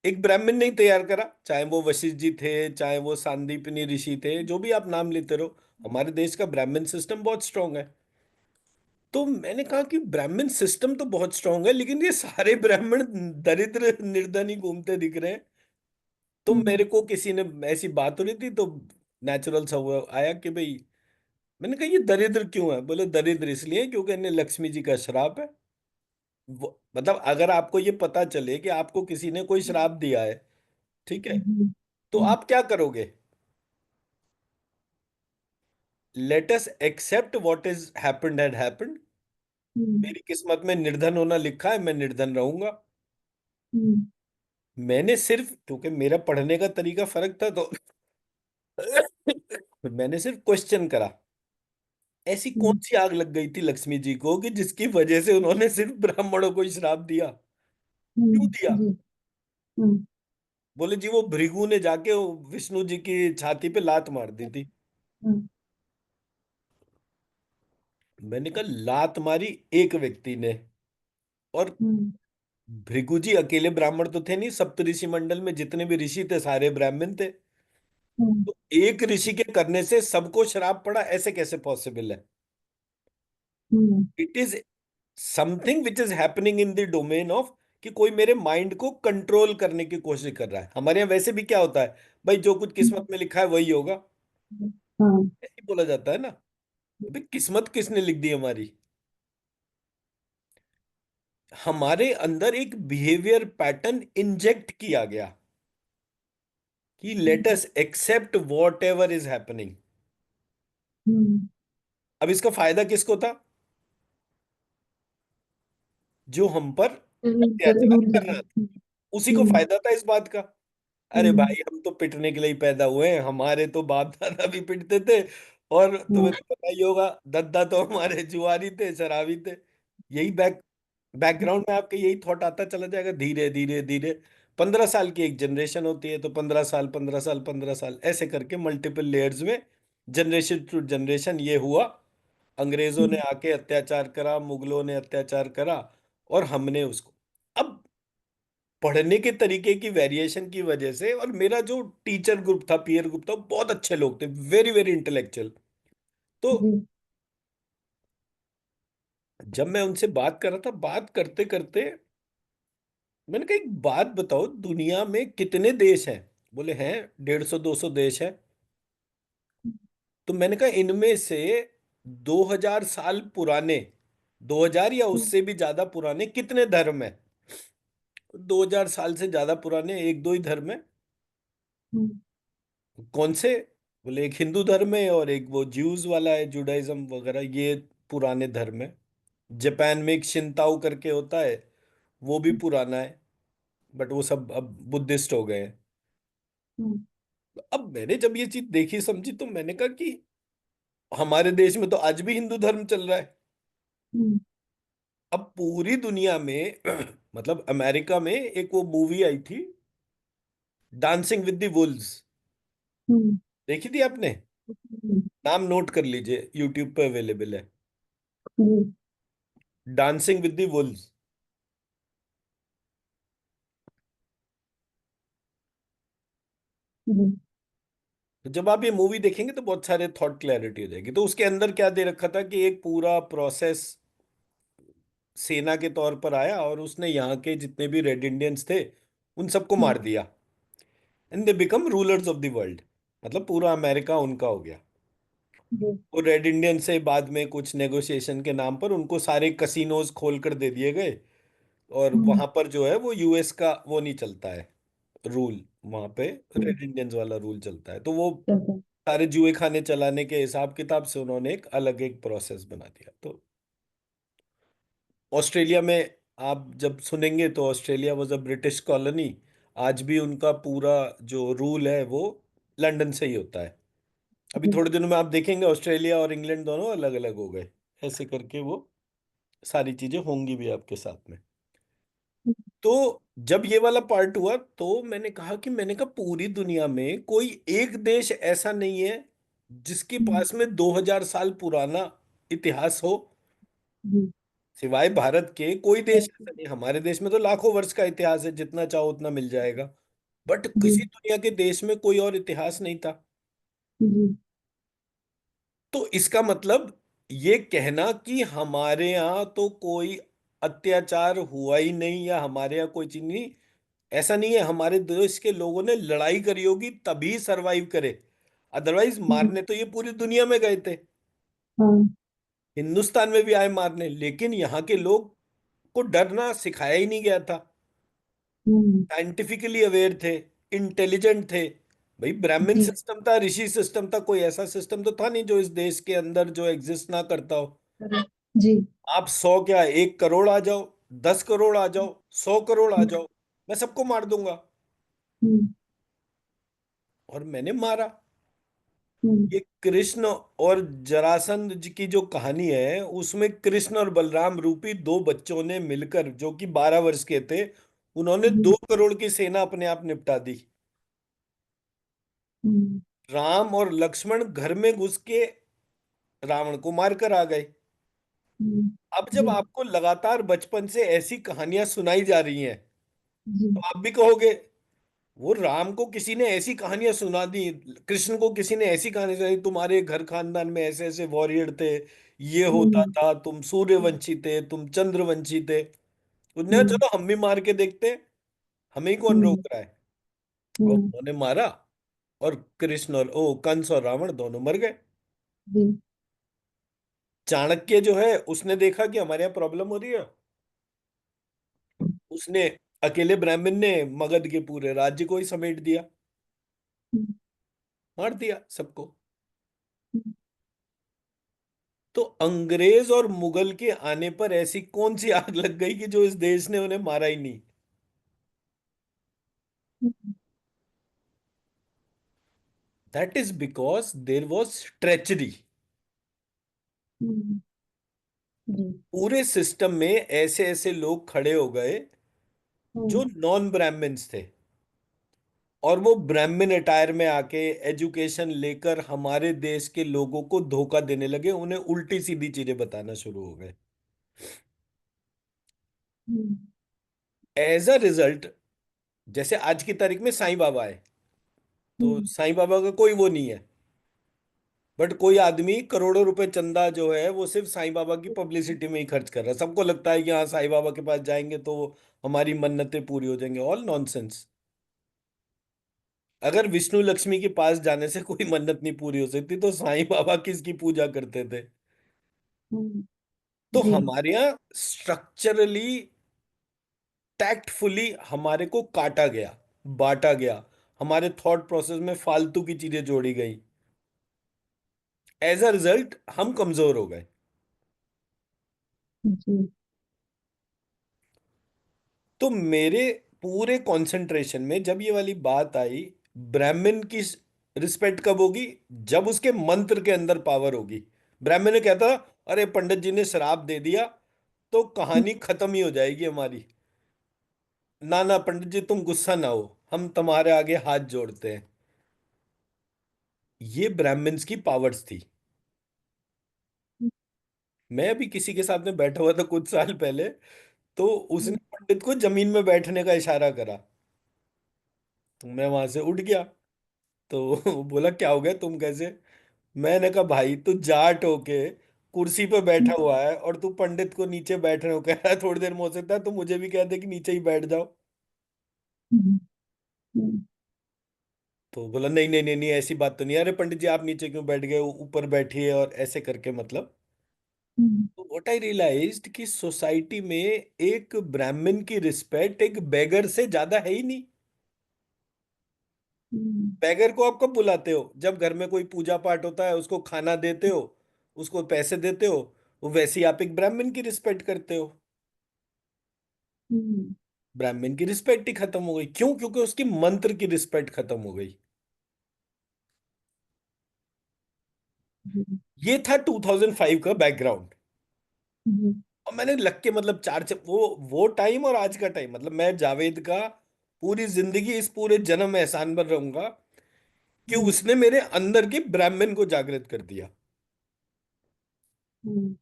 एक ब्राह्मण ने ही तैयार करा। चाहे वो वशिष्ठ जी थे, चाहे वो सांदीपनी ऋषि थे, जो भी आप नाम लेते रहो, हमारे देश का ब्राह्मण सिस्टम बहुत स्ट्रांग है। तो मैंने कहा कि ब्राह्मण सिस्टम तो बहुत स्ट्रांग है, लेकिन ये सारे ब्राह्मण दरिद्र निर्धन ही घूमते दिख रहे हैं। तो हम्म। मेरे को किसी ने ऐसी बात हो रही थी, तो नेचुरल सा हुआ आया कि भाई, मैंने कहा ये दरिद्र क्यों है? बोले दरिद्र इसलिए क्योंकि इन्हें लक्ष्मी जी का श्राप है। मतलब अगर आपको ये पता चले कि आपको किसी ने कोई श्राप दिया है, ठीक है, हम्म। तो हम्म। आप क्या करोगे? Let us accept what is happened had happened. हम्म, मेरी किस्मत में निर्धन होना लिखा है, मैं निर्धन रहूंगा। हम्म, मैंने सिर्फ, क्योंकि मेरा पढ़ने का तरीका फर्क था, तो मैंने सिर्फ क्वेश्चन करा, ऐसी कौन हम्म, सी आग लग गई थी लक्ष्मी जी को कि जिसकी वजह से उन्होंने सिर्फ ब्राह्मणों को ही श्राप दिया? क्यों दिया? जी। हम्म, बोले जी वो भृगु ने जाके वो विष्णु जी की छाती पे लात मार दी थी। हम्म, मैंने कहा लात मारी एक व्यक्ति ने, और हम्म, भृगु जी अकेले ब्राह्मण तो थे नहीं, सप्तऋषि मंडल में जितने भी ऋषि थे सारे ब्राह्मण थे। हम्म, तो एक ऋषि के करने से सबको श्राप पड़ा, ऐसे कैसे पॉसिबल है? Hmm, it is something which is happening in the domain of कि कोई मेरे माइंड को कंट्रोल करने की कोशिश कर रहा है। हमारे यहाँ वैसे भी क्या होता है, भाई जो कुछ हम्म, किस्मत में लिखा है वही होगा, हाँ। ऐसे ही बोला जाता है ना। अभी किस्मत किसने लिख दी हमारी? हमारे अंदर एक बिहेवियर पैटर्न इंजेक्ट किया गया कि let hmm, us accept whatever is happening. हम्म, अब इसका फायदा किसको था? जो हम पर अत्याचार रूल कर कर। रहा था, उसी को हम्म, फायदा था इस बात का। अरे हम्म, भाई हम तो पिटने के लिए ही पैदा हुए हैं, हमारे तो बाप दादा भी पिटते थे। और तुम्हें हाँ, तो पता ही होगा, दद्दा तो हमारे जुआरी थे, शराबी थे। यही बैकग्राउंड में आपके यही थॉट आता चला जाएगा धीरे धीरे धीरे। 15 साल की एक जनरेशन होती है, तो 15 साल 15 साल 15 साल ऐसे करके मल्टीपल लेयर्स में जनरेशन टू जनरेशन ये हुआ। अंग्रेजों ने हम्म, आके अत्याचार करा, मुगलों ने अत्याचार करा, और हमने उसको, अब पढ़ने के तरीके की वेरिएशन की वजह से, और मेरा जो टीचर ग्रुप था, पीयर ग्रुप था, बहुत अच्छे लोग थे, वेरी वेरी इंटेलेक्चुअल। तो जी, जब मैं उनसे बात कर रहा था, बात करते करते मैंने कहा एक बात बताओ, दुनिया में कितने देश हैं? बोले हैं 150 200 देश हैं। तो मैंने कहा इनमें से 2000 साल पुराने, 2000 या हम्म, उससे भी ज्यादा पुराने कितने धर्म हैं? 2000 साल से ज्यादा पुराने एक दो ही धर्म है। हम्म, कौन से? बोले एक हिंदू धर्म है और एक वो ज्यूज वाला है, जुडाइज्म वगैरह, ये पुराने धर्म है। जापान में एक शिंताओ करके होता है, वो भी पुराना है, बट वो सब अब बुद्धिस्ट हो गए हैं। हम्म, अब मैंने जब ये चीज देखी समझी, तो मैंने कहा कि हमारे देश में तो आज भी हिंदू धर्म चल रहा है। हम्म, अब पूरी दुनिया में मतलब अमेरिका में एक वो मूवी आई थी, डांसिंग विद द वुल्व्स। हम्म, देखी थी आपने? नाम नोट कर लीजिए, यूट्यूब पे अवेलेबल है, जी, डांसिंग विद द वुल्व्स। जी, तो जब आप ये मूवी देखेंगे तो बहुत सारे थॉट क्लैरिटी हो जाएगी। तो उसके अंदर क्या दे रखा था कि एक पूरा प्रोसेस सेना के तौर पर आया, और उसने यहाँ के जितने भी रेड इंडियंस थे उन सबको हम्म, मार दिया, and they become rulers of the world. मतलब पूरा अमेरिका उनका हो गया। जी, वो रेड इंडियन से बाद में कुछ नेगोशिएशन के नाम पर उनको सारे कसिनोज खोल कर दे दिए गए, और हम्म, वहां पर जो है वो यूएस का वो नहीं चलता है रूल, वहां पे हम्म, रेड इंडियंस वाला रूल चलता है। तो वो चलता है। सारे जुए खाने चलाने के हिसाब किताब से उन्होंने एक अलग एक प्रोसेस बना दिया। तो ऑस्ट्रेलिया में आप जब सुनेंगे तो Australia was a British colony. आज भी उनका पूरा जो रूल है वो लंदन से ही होता है। अभी जी, थोड़े दिनों में आप देखेंगे ऑस्ट्रेलिया और इंग्लैंड दोनों अलग अलग हो गए। ऐसे करके वो सारी चीजें होंगी भी आपके साथ में। तो जब ये वाला पार्ट हुआ, तो मैंने कहा कि मैंने कहा पूरी दुनिया में कोई एक देश ऐसा नहीं है जिसके हम्म, पास में 2000 साल पुराना इतिहास हो, जी, सिवाय भारत के। कोई देश जी, ऐसा नहीं, हमारे देश में तो लाखों वर्ष का इतिहास है, जितना चाहो उतना मिल जाएगा। बट जी, किसी दुनिया के देश में कोई और इतिहास नहीं था। जी, तो इसका मतलब ये कहना कि हमारे यहाँ तो कोई अत्याचार हुआ ही नहीं, या हमारे यहाँ कोई चीज नहीं, ऐसा नहीं है। हमारे देश के लोगों ने लड़ाई करी होगी तभी सरवाइव करे, अदरवाइज हम्म, मारने तो ये पूरी दुनिया में गए थे। हाँ, हिंदुस्तान में भी आए मारने, लेकिन यहाँ के लोग को डरना सिखाया ही नहीं गया था। हम्म, साइंटिफिकली अवेयर थे, इंटेलिजेंट थे, भाई ब्राह्मण जी। सिस्टम था, ऋषि सिस्टम था, कोई ऐसा सिस्टम तो था नहीं जो इस देश के अंदर जो एग्जिस्ट ना करता हो। correct, जी। आप 100 क्या 1 करोड़ आ जाओ, 10 करोड़ आ जाओ, 100 करोड़ आ हम्म। जाओ, मैं सबको मार दूंगा। हम्म। और मैंने मारा। हम्म। ये कृष्ण और जरासंध जी की जो कहानी है, उसमें कृष्ण और बलराम रूपी दो बच्चों ने मिलकर, जो कि 12 वर्ष के थे, उन्होंने हम्म। 2 करोड़ की सेना अपने आप निपटा दी। हम्म। राम और लक्ष्मण घर में घुस के रावण को मारकर आ गए। हम्म। अब जब जी। आपको लगातार बचपन से ऐसी कहानियां सुनाई जा रही हैं, जी। तो आप भी कहोगे वो राम को किसी ने ऐसी कहानियां सुना दी, कृष्ण को किसी ने ऐसी कहानी सुनाई, तुम्हारे घर खानदान में ऐसे ऐसे वॉरियर थे, ये होता हम्म। था, तुम सूर्यवंशी थे, तुम चंद्रवंशी थे। उसने कहा, हम्म। चलो हम भी मार के देखते हैं, हमें ही कौन हम्म। रोक रहा है। और हम्म। उन्होंने मारा, और कृष्ण और ओ कंस और रावण दोनों मर गए। जी। चाणक्य जो है उसने देखा कि हमारे यहाँ प्रॉब्लम हो रही है। उसने अकेले ब्राह्मण ने मगध के पूरे राज्य को ही समेट दिया, हम्म। मार दिया सबको। हम्म। तो अंग्रेज और मुगल के आने पर ऐसी कौन सी आग लग गई कि जो इस देश ने उन्हें मारा ही नहीं। That is because there was treachery. हम्म। जी। पूरे सिस्टम में ऐसे ऐसे लोग खड़े हो गए जो हम्म। नॉन ब्राह्मण्स थे, और वो ब्राह्मण अटायर में आके एजुकेशन लेकर हमारे देश के लोगों को धोखा देने लगे, उन्हें उल्टी सीधी चीजें बताना शुरू हो गए। हम्म। एज अ रिजल्ट, जैसे आज की तारीख में साईं बाबा है, तो हम्म। साईं बाबा का कोई वो नहीं है, बट कोई आदमी करोड़ों रुपए चंदा जो है वो सिर्फ साईं बाबा की पब्लिसिटी में ही खर्च कर रहा है। सबको लगता है कि हाँ साईं बाबा के पास जाएंगे तो हमारी मन्नतें पूरी हो जाएंगी। All nonsense. अगर विष्णु लक्ष्मी के पास जाने से कोई मन्नत नहीं पूरी हो सकती, तो साईं बाबा किसकी पूजा करते थे। हम्म। तो जी। हमारे यहाँ स्ट्रक्चरली, टैक्टफुली हमारे को काटा गया, बांटा गया, हमारे थॉट प्रोसेस में फालतू की चीजें जोड़ी गई। एज अ रिजल्ट हम कमजोर हो गए। जी। तो मेरे पूरे कंसंट्रेशन में जब ये वाली बात आई, ब्राह्मण की रिस्पेक्ट कब होगी, जब उसके मंत्र के अंदर पावर होगी। ब्राह्मण ने कहता, अरे पंडित जी ने श्राप दे दिया तो कहानी खत्म ही हो जाएगी हमारी। ना ना पंडित जी तुम गुस्सा ना हो, हम तुम्हारे आगे हाथ जोड़ते हैं। ये ब्राह्मण्स की पावर्स थी। मैं अभी किसी के साथ में बैठा हुआ था कुछ साल पहले, तो उसने जी। पंडित को जमीन में बैठने का इशारा करा, तो मैं वहां से उठ गया। तो बोला क्या हो गया, तुम कैसे। मैंने कहा भाई तू जाट होके कुर्सी पे बैठा हुआ है और तू पंडित को नीचे बैठने को कह रहा है, थोड़ी देर में हो सकता है तो मुझे भी कह दे कि नीचे ही बैठ जाओ। हम्म। हम्म। तो बोला नहीं नहीं नहीं नहीं ऐसी बात तो नहीं है, अरे पंडित जी आप नीचे क्यों बैठ गए, ऊपर बैठिए, और ऐसे करके मतलब। हम्म। तो व्हाट आई रियलाइज्ड कि सोसाइटी में एक ब्राह्मण की रिस्पेक्ट एक बेगर से ज्यादा है ही नहीं। हम्म। बैगर को आप कब बुलाते हो, जब घर में कोई पूजा पाठ होता है, उसको खाना देते हो, उसको पैसे देते हो। वो वैसे ही आप एक ब्राह्मण की रिस्पेक्ट करते हो। हम्म। ब्राह्मण की रिस्पेक्ट ही खत्म हो गई, क्यों, क्योंकि उसकी मंत्र की रिस्पेक्ट खत्म हो गई। जी। ये था 2005 का बैकग्राउंड। हम्म। और मैंने लग के मतलब वो टाइम और आज का टाइम, मतलब मैं जावेद का पूरी जिंदगी, इस पूरे जन्म में एहसान पर रहूंगा कि हम्म। उसने मेरे अंदर के ब्राह्मण को जागृत कर दिया। हम्म।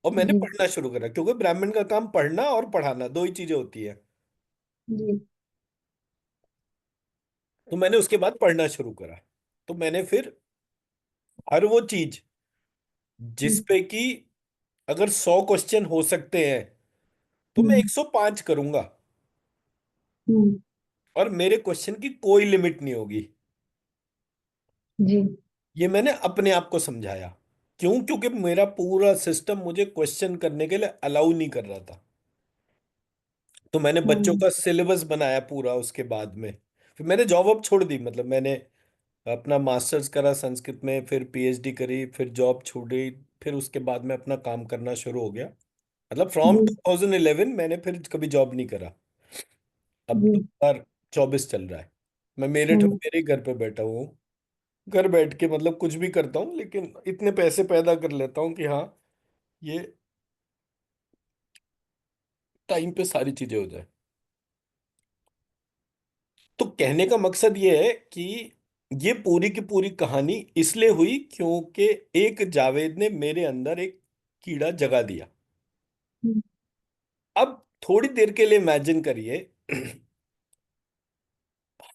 और मैंने जी। पढ़ना शुरू करा, क्योंकि ब्राह्मण का काम पढ़ना और पढ़ाना दो ही चीजें होती है। जी। तो मैंने उसके बाद पढ़ना शुरू करा। तो मैंने फिर हर वो चीज जिस हम्म। पे कि अगर 100 क्वेश्चन हो सकते हैं, तो मैं हम्म। 105 करूंगा, हम्म। और मेरे क्वेश्चन की कोई लिमिट नहीं होगी। जी। ये मैंने अपने आप को समझाया। क्यों, क्योंकि मेरा पूरा सिस्टम मुझे क्वेश्चन करने के लिए अलाउ नहीं कर रहा था। तो मैंने बच्चों हम्म। का सिलेबस बनाया पूरा, उसके बाद में फिर मैंने जॉब अब छोड़ दी, मतलब मैंने अपना मास्टर्स करा संस्कृत में, फिर पीएचडी करी, फिर जॉब छोड़ी, फिर उसके बाद में अपना काम करना शुरू हो गया। मतलब फ्रॉम जी 2011 मैंने फिर कभी जॉब नहीं करा। अब जी। 2024 चल रहा है, मैं मेरठ में हम्म मेरे ही घर पे बैठा हुआ हूँ। घर बैठ के मतलब कुछ भी करता हूँ, लेकिन इतने पैसे पैदा कर लेता हूँ कि हाँ, ये टाइम पे सारी चीजें हो जाए। तो कहने का मकसद ये है कि ये पूरी की पूरी कहानी इसलिए हुई क्योंकि एक जावेद ने मेरे अंदर एक कीड़ा जगा दिया। हम्म अब थोड़ी देर के लिए इमेजिन करिए,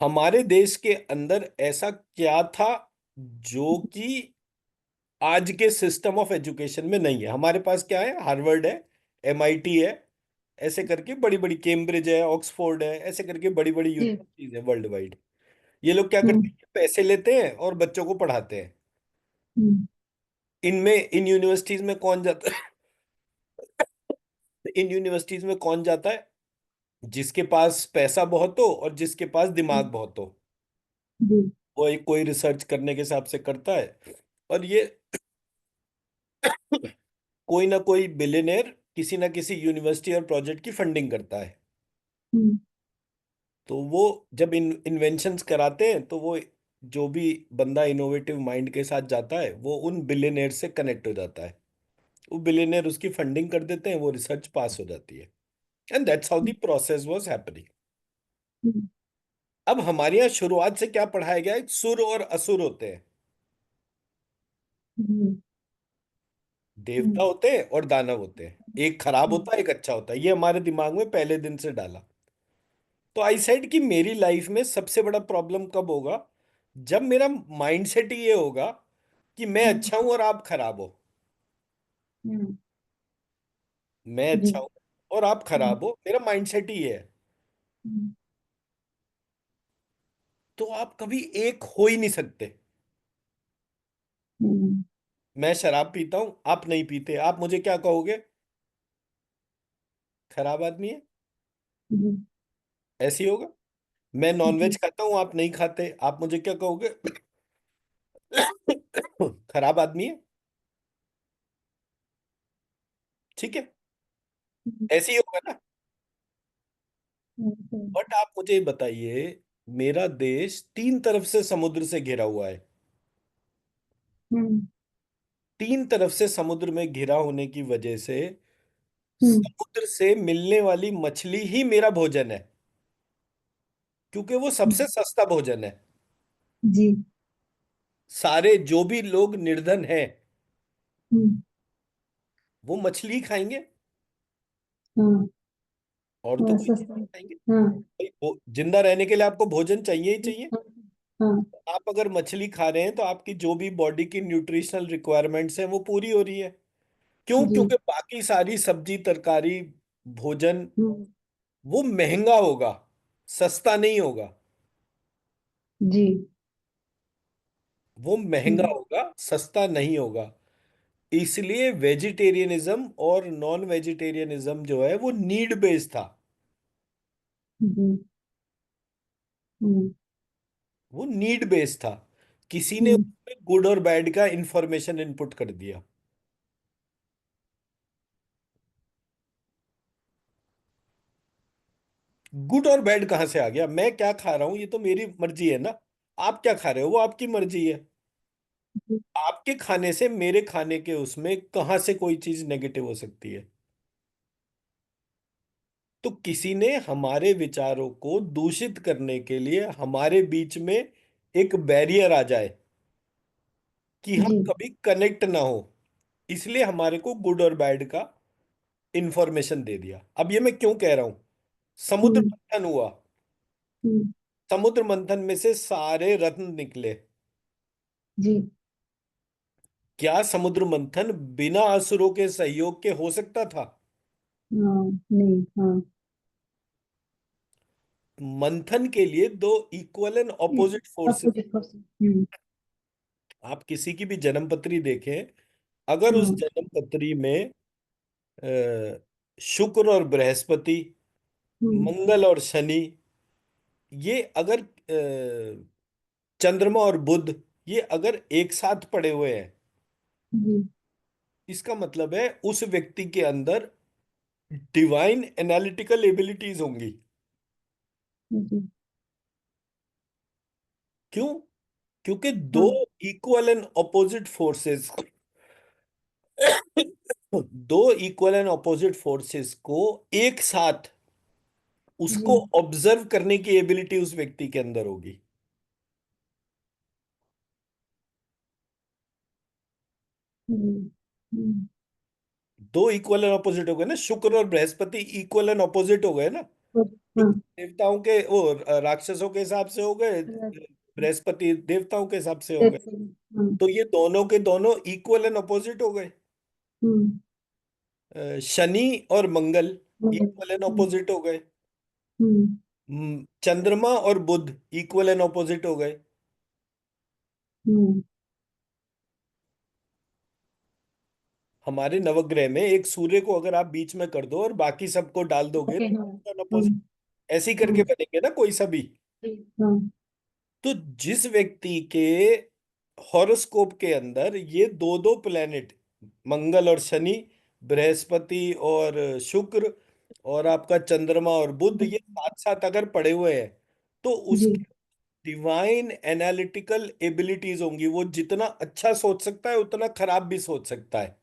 हमारे देश के अंदर ऐसा क्या था जो कि आज के सिस्टम ऑफ एजुकेशन में नहीं है। हमारे पास क्या है, हार्वर्ड है, एमआईटी है, ऐसे करके बड़ी बड़ी, कैम्ब्रिज है, ऑक्सफोर्ड है, ऐसे करके बड़ी बड़ी जी। यूनिवर्सिटीज है वर्ल्ड वाइड। ये लोग क्या करते हम्म हैं, पैसे लेते हैं और बच्चों को पढ़ाते हैं। हम्म इनमें इन यूनिवर्सिटीज में कौन जाता है? इन यूनिवर्सिटीज में कौन जाता है? जिसके पास पैसा बहुत हो और जिसके पास दिमाग हम्म, बहुत हो। जी। वो एक कोई रिसर्च करने के हिसाब से करता है, और ये कोई ना कोई बिलियनर किसी ना किसी यूनिवर्सिटी और प्रोजेक्ट की फंडिंग करता है। हम्म तो वो जब इन्वेंशंस कराते हैं, तो वो जो भी बंदा इनोवेटिव माइंड के साथ जाता है वो उन बिलियनर से कनेक्ट हो जाता है। वो बिलियनर उसकी फंडिंग कर देते हैं, वो रिसर्च पास हो जाती है। And that's how the process was happening. हम्म अब हमारे यहाँ शुरुआत से क्या पढ़ाया गया है, सुर और असुर होते हैं, हम्म देवता हम्म होते हैं और दानव होते हैं, एक खराब हम्म होता है एक अच्छा होता है। ये हमारे दिमाग में पहले दिन से डाला। तो आई सेड कि मेरी लाइफ में सबसे बड़ा प्रॉब्लम कब होगा, जब मेरा माइंडसेट ये होगा कि मैं हम्म अच्छा हूं और आप खराब हो। हम्म, मैं जी। अच्छा हूं और आप हम्म खराब हो, मेरा माइंडसेट ही है। हम्म तो आप कभी एक हो ही नहीं सकते। हम्म मैं शराब पीता हूं, आप नहीं पीते, आप मुझे क्या कहोगे? खराब आदमी है। जी ऐसे ही होगा। मैं नॉनवेज जी। खाता हूं, आप नहीं खाते, आप मुझे क्या कहोगे? खराब आदमी है। ठीक है, हम्म, ऐसे ही होगा ना। हम्म बट आप मुझे बताइए, मेरा देश 3 तरफ से समुद्र से घिरा हुआ है। हम्म 3 तरफ से समुद्र में घिरा होने की वजह से हम्म, समुद्र से मिलने वाली मछली ही मेरा भोजन है, क्योंकि वो सबसे सस्ता भोजन है। जी। सारे जो भी लोग निर्धन हैं, हम्म वो मछली खाएंगे, हाँ और तो हाँ, कोई चीज सस्ता। नहीं खाएंगे। हाँ भाई, जिंदा रहने के लिए आपको भोजन चाहिए ही चाहिए। हाँ हाँ, आप अगर मछली खा रहे हैं तो आपकी जो भी बॉडी की न्यूट्रिशनल रिक्वायरमेंट्स हैं वो पूरी हो रही है। क्यों? जी। क्योंकि बाकी सारी सब्जी तरकारी भोजन हम्म वो महंगा होगा, सस्ता नहीं होगा। जी। वो महंगा हम्म होगा, सस्ता नहीं होगा। इसलिए वेजिटेरियनिज्म और नॉन वेजिटेरियनिज्म जो है वो नीड बेस्ड था। जी। हम्म वो नीड बेस्ड था। किसी ने हम्म उसमें गुड और बैड का इंफॉर्मेशन इनपुट कर दिया। गुड और बैड कहाँ से आ गया? मैं क्या खा रहा हूं ये तो मेरी मर्जी है ना। आप क्या खा रहे हो वो आपकी मर्जी है। जी आपके खाने से मेरे खाने के उसमें कहाँ से कोई चीज नेगेटिव हो सकती है? तो किसी ने हमारे विचारों को दूषित करने के लिए हमारे बीच में एक बैरियर आ जाए कि हम जी। कभी कनेक्ट ना हो, इसलिए हमारे को गुड और बैड का इंफॉर्मेशन दे दिया। अब ये मैं क्यों कह रहा हूं? समुद्र हम्म मंथन हुआ, हम्म, समुद्र मंथन में से सारे रत्न निकले। जी। क्या समुद्र मंथन बिना असुरों के सहयोग के हो सकता था? हाँ नहीं। हाँ मंथन के लिए दो equal and opposite forces. Opposite person. आप किसी की भी जन्म पत्री देखें, अगर उस हाँ। जन्म पत्री में शुक्र और बृहस्पति, हम्म मंगल और शनि, ये अगर चंद्रमा और बुध, ये अगर एक साथ पड़े हुए हैं, जी इसका मतलब है उस व्यक्ति के अंदर डिवाइन एनालिटिकल एबिलिटीज होंगी। जी। क्यों? क्योंकि दो हाँ इक्वल एंड ऑपोजिट फोर्सेस दो इक्वल एंड ऑपोजिट फोर्सेस को एक साथ उसको जी। ऑब्जर्व करने की एबिलिटी उस व्यक्ति के अंदर होगी। हम्म, हम्म, दो इक्वल एंड ऑपोजिट हो गए ना, शुक्र और बृहस्पति इक्वल एंड ऑपोजिट हो गए ना। हाँ। शुक्र देवताओं के, वो राक्षसों के हिसाब से हो गए, बृहस्पति देवताओं के हिसाब से हो गए। हाँ। तो ये दोनों के दोनों इक्वल एंड ऑपोजिट हो गए। हम्म, शनि और मंगल हम्म, इक्वल एंड ऑपोजिट हो गए। हम्म, चंद्रमा और बुध इक्वल एंड ऑपोजिट हो गए। हम्म। हमारे नवग्रह में एक सूर्य को अगर आप बीच में कर दो और बाकी सबको डाल दोगे ओके तो हाँ। equal and opposite ऐसे ही करके हाँ बनेंगे ना कोई सभी। जी, हाँ। तो जिस व्यक्ति के हॉरोस्कोप के अंदर ये दो दो प्लेनेट, मंगल और शनि, बृहस्पति और शुक्र, और आपका चंद्रमा और बुध, ये साथ साथ अगर पड़े हुए हैं, तो जी उसकी डिवाइन एनालिटिकल एबिलिटीज होंगी। वो जितना अच्छा सोच सकता है उतना खराब भी सोच सकता है।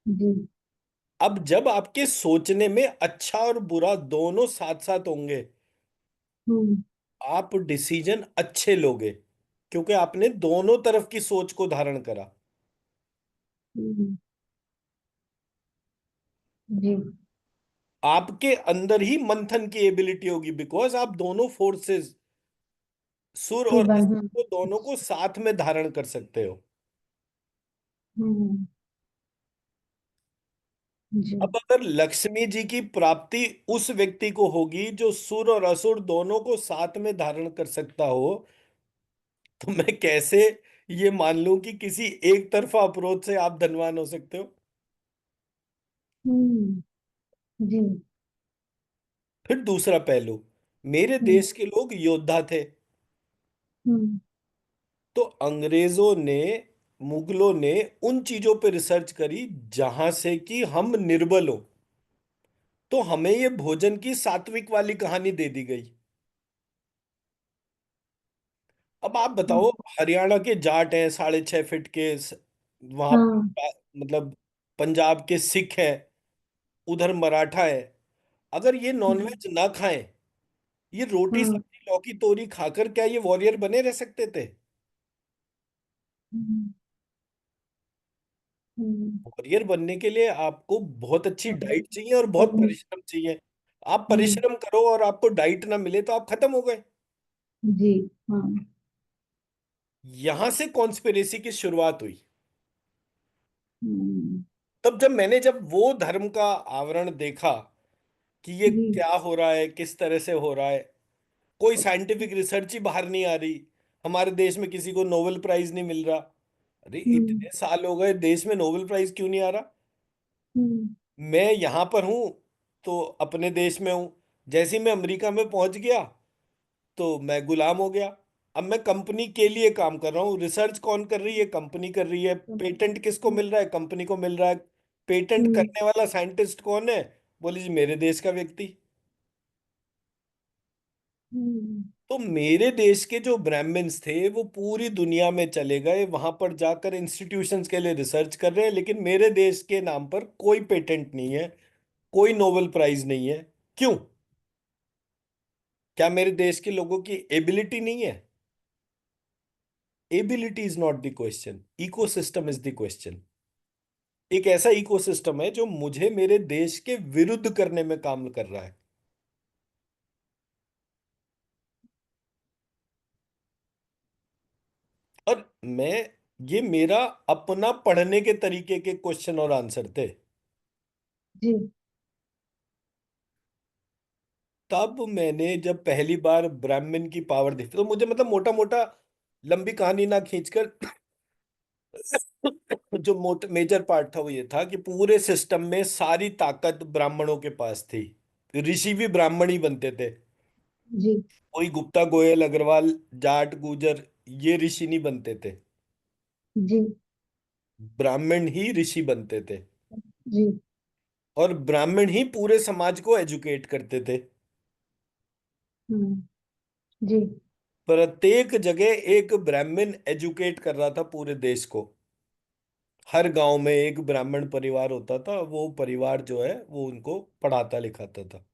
जी। अब जब आपके सोचने में अच्छा और बुरा दोनों साथ साथ होंगे, हम्म, आप डिसीजन अच्छे लोगे, क्योंकि आपने दोनों तरफ की सोच को धारण करा। हम्म, जी। आपके अंदर ही मंथन की एबिलिटी होगी, बिकॉज आप दोनों फोर्सेस, सुर के और बाद असुर हाँ। को, दोनों को साथ में धारण कर सकते हो। हम्म, जी। अब अगर लक्ष्मी जी की प्राप्ति उस व्यक्ति को होगी जो सुर और असुर दोनों को साथ में धारण कर सकता हो, तो मैं कैसे ये मान लूं कि किसी एक तरफा अप्रोच से आप धनवान हो सकते हो? हम्म, जी। फिर दूसरा पहलू, मेरे हम्म, देश के लोग योद्धा थे। हम्म, तो अंग्रेजों ने, मुगलों ने उन चीजों पे रिसर्च करी जहां से कि हम निर्बल हो, तो हमें ये भोजन की सात्विक वाली कहानी दे दी गई। अब आप बताओ, हम्म, हरियाणा के जाट हैं 6.5 फीट के, वहां हाँ। मतलब पंजाब के सिख हैं, उधर मराठा है, अगर ये जी, नॉनवेज ना खाएं, ये रोटी हाँ। सब्जी लौकी तोरी खाकर क्या ये वॉरियर बने रह सकते थे? हम्म, हम्म, वॉरियर बनने के लिए आपको बहुत अच्छी मतलब, डाइट चाहिए और बहुत हम्म, परिश्रम चाहिए। आप हम्म, परिश्रम करो और आपको डाइट ना मिले तो आप खत्म हो गए। जी। हाँ। यहां से कॉन्स्पिरेसी की शुरुआत हुई। हम्म, तब जब वो धर्म का आवरण देखा कि ये जी। क्या हो रहा है, किस तरह से हो रहा है, कोई साइंटिफिक रिसर्च ही बाहर नहीं आ रही, हमारे देश में किसी को नोबेल प्राइज नहीं मिल रहा। अरे हम्म, इतने साल हो गए, देश में नोबेल प्राइज क्यों नहीं आ रहा? हम्म, मैं यहां पर हूं तो अपने देश में हूं, जैसे ही मैं अमेरिका में पहुंच गया तो मैं गुलाम हो गया। अब मैं कंपनी के लिए काम कर रहा हूँ, रिसर्च कौन कर रही है? कंपनी कर रही है। पेटेंट किसको मिल रहा है? कंपनी को मिल रहा है। पेटेंट हम्म, करने वाला साइंटिस्ट कौन है? बोले जी मेरे देश का व्यक्ति। हम्म, तो मेरे देश के जो ब्राह्मण्स थे वो पूरी दुनिया में चले गए, वहां पर जाकर इंस्टीट्यूशंस के लिए रिसर्च कर रहे हैं, लेकिन मेरे देश के नाम पर कोई पेटेंट नहीं है, कोई नोबेल प्राइज नहीं है। क्यों? क्या मेरे देश के लोगों की एबिलिटी नहीं है? Ability is not the question, ecosystem is the question. एक ऐसा इकोसिस्टम है जो मुझे मेरे देश के विरुद्ध करने में काम कर रहा है। और मैं, ये मेरा अपना पढ़ने के तरीके के क्वेश्चन और आंसर थे। जी। तब मैंने जब पहली बार ब्राह्मण की पावर देखी तो मुझे, मतलब मोटा मोटा, लंबी कहानी ना खींचकर, जो मेजर पार्ट था वो ये था कि पूरे सिस्टम में सारी ताकत ब्राह्मणों के पास थी। ऋषि भी ब्राह्मण ही बनते थे। जी। कोई गुप्ता गोयल अग्रवाल जाट गुजर ये ऋषि नहीं बनते थे, जी। ब्राह्मण ही ऋषि बनते थे। जी। और ब्राह्मण ही पूरे समाज को एजुकेट करते थे। हम्म। जी। प्रत्येक जगह एक ब्राह्मण एजुकेट कर रहा था पूरे देश को। हर गांव में एक ब्राह्मण परिवार होता था, वो परिवार जो है वो उनको पढ़ाता लिखाता था।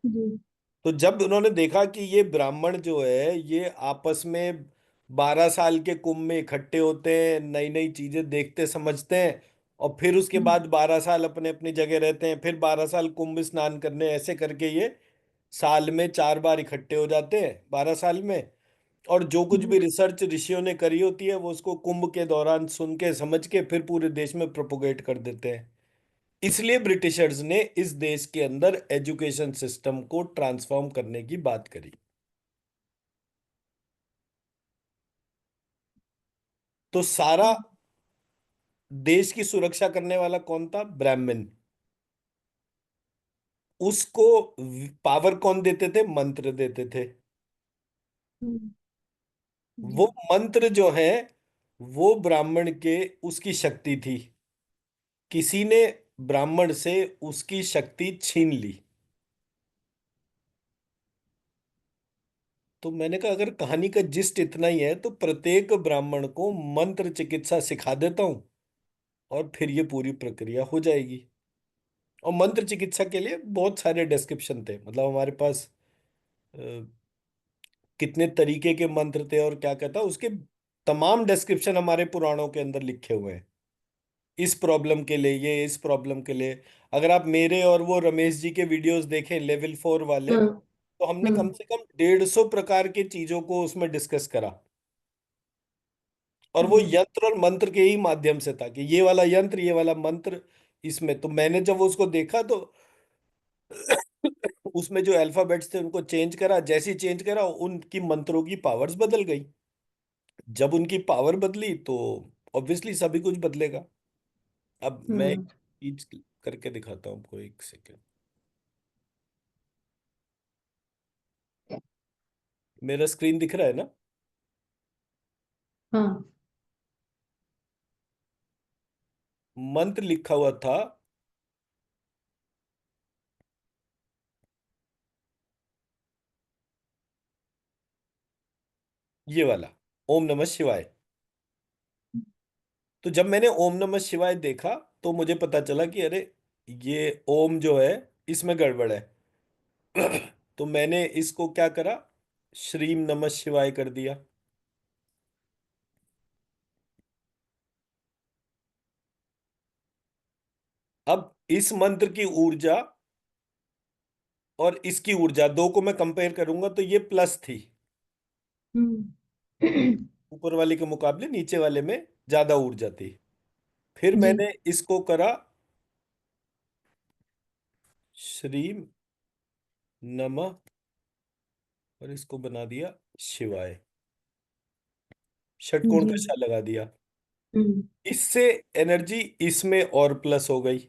जी। तो जब उन्होंने देखा कि ये ब्राह्मण जो है ये आपस में 12 साल के कुंभ में इकट्ठे होते हैं, नई नई चीजें देखते समझते हैं, और फिर उसके हम्म। बाद 12 साल अपने अपनी जगह रहते हैं, फिर 12 साल कुंभ स्नान करने, ऐसे करके ये साल में 4 बार इकट्ठे हो जाते हैं 12 साल में। और जो कुछ जी। भी रिसर्च ऋषियों ने करी होती है वो उसको कुंभ के दौरान सुन के समझ के फिर पूरे देश में प्रोपोगेट कर देते हैं। इसलिए ब्रिटिशर्स ने इस देश के अंदर एजुकेशन सिस्टम को ट्रांसफॉर्म करने की बात करी। तो सारा देश की सुरक्षा करने वाला कौन था? ब्राह्मण। उसको पावर कौन देते थे? मंत्र देते थे। हम्म। वो जी। मंत्र जो है वो ब्राह्मण के उसकी शक्ति थी। किसी ने ब्राह्मण से उसकी शक्ति छीन ली। तो मैंने कहा अगर कहानी का जिस्ट इतना ही है तो प्रत्येक ब्राह्मण को मंत्र चिकित्सा सिखा देता हूं, और फिर ये पूरी प्रक्रिया हो जाएगी। और मंत्र चिकित्सा के लिए बहुत सारे डिस्क्रिप्शन थे, मतलब हमारे पास अ, कितने तरीके के मंत्र थे और क्या कहता उसके तमाम डिस्क्रिप्शन हमारे पुराणों के अंदर लिखे हुए हैं। इस प्रॉब्लम के लिए ये, इस प्रॉब्लम के लिए। अगर आप मेरे और वो रमेश जी के वीडियोस देखें लेवल 4 वाले, हाँ। तो हमने हाँ। कम से कम 150 प्रकार की चीजों को उसमें डिस्कस करा। और वो हम्म। यंत्र और मंत्र के ही माध्यम से था कि ये वाला यंत्र, ये वाला मंत्र इसमें। तो मैंने जब उसको देखा तो उसमें जो अल्फाबेट्स थे उनको चेंज करा, जैसे ही चेंज करा उनकी मंत्रों की पावर्स बदल गई। जब उनकी पावर बदली तो ऑब्वियसली सभी कुछ बदलेगा। अब मैं एक हाँ। चीज करके दिखाता हूँ आपको, एक सेकेंड। मेरा स्क्रीन दिख रहा है ना? हाँ। मंत्र लिखा हुआ था, ये वाला, ओम नमः शिवाय। तो जब मैंने ओम नमः शिवाय देखा तो मुझे पता चला कि अरे ये ओम जो है इसमें गड़बड़ है। तो मैंने इसको क्या करा, श्रीम नमः शिवाय कर दिया। अब इस मंत्र की ऊर्जा और इसकी ऊर्जा दो को मैं कंपेयर करूंगा तो ये प्लस थी। हम्म। ऊपर वाले के मुकाबले नीचे वाले में ज्यादा ऊर्जा थी। फिर जी। मैंने इसको करा श्रीम नमः, और इसको बना दिया शिवाय। षटकोण जी। का शा लगा दिया। हम्म। इससे एनर्जी इसमें और प्लस हो गई।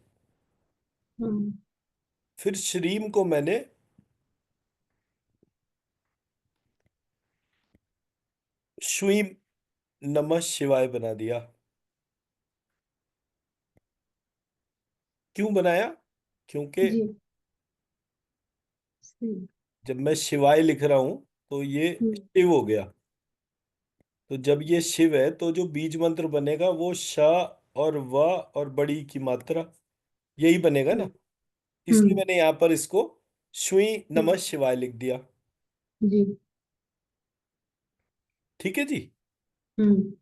हम्म। फिर श्रीम को मैंने श्वीम नमः शिवाय बना दिया। क्यों बनाया? क्योंकि जी। सही। जब मैं शिवाय लिख रहा हूं तो ये हम्म। शिव हो गया। तो जब ये शिव है तो जो बीज मंत्र बनेगा वो श और व और बड़ी की मात्रा यही बनेगा ना। हम्म। इसलिए हम्म। मैंने यहां पर इसको श्वी हम्म। नमः शिवाय लिख दिया। जी। ठीक है जी। हम्म।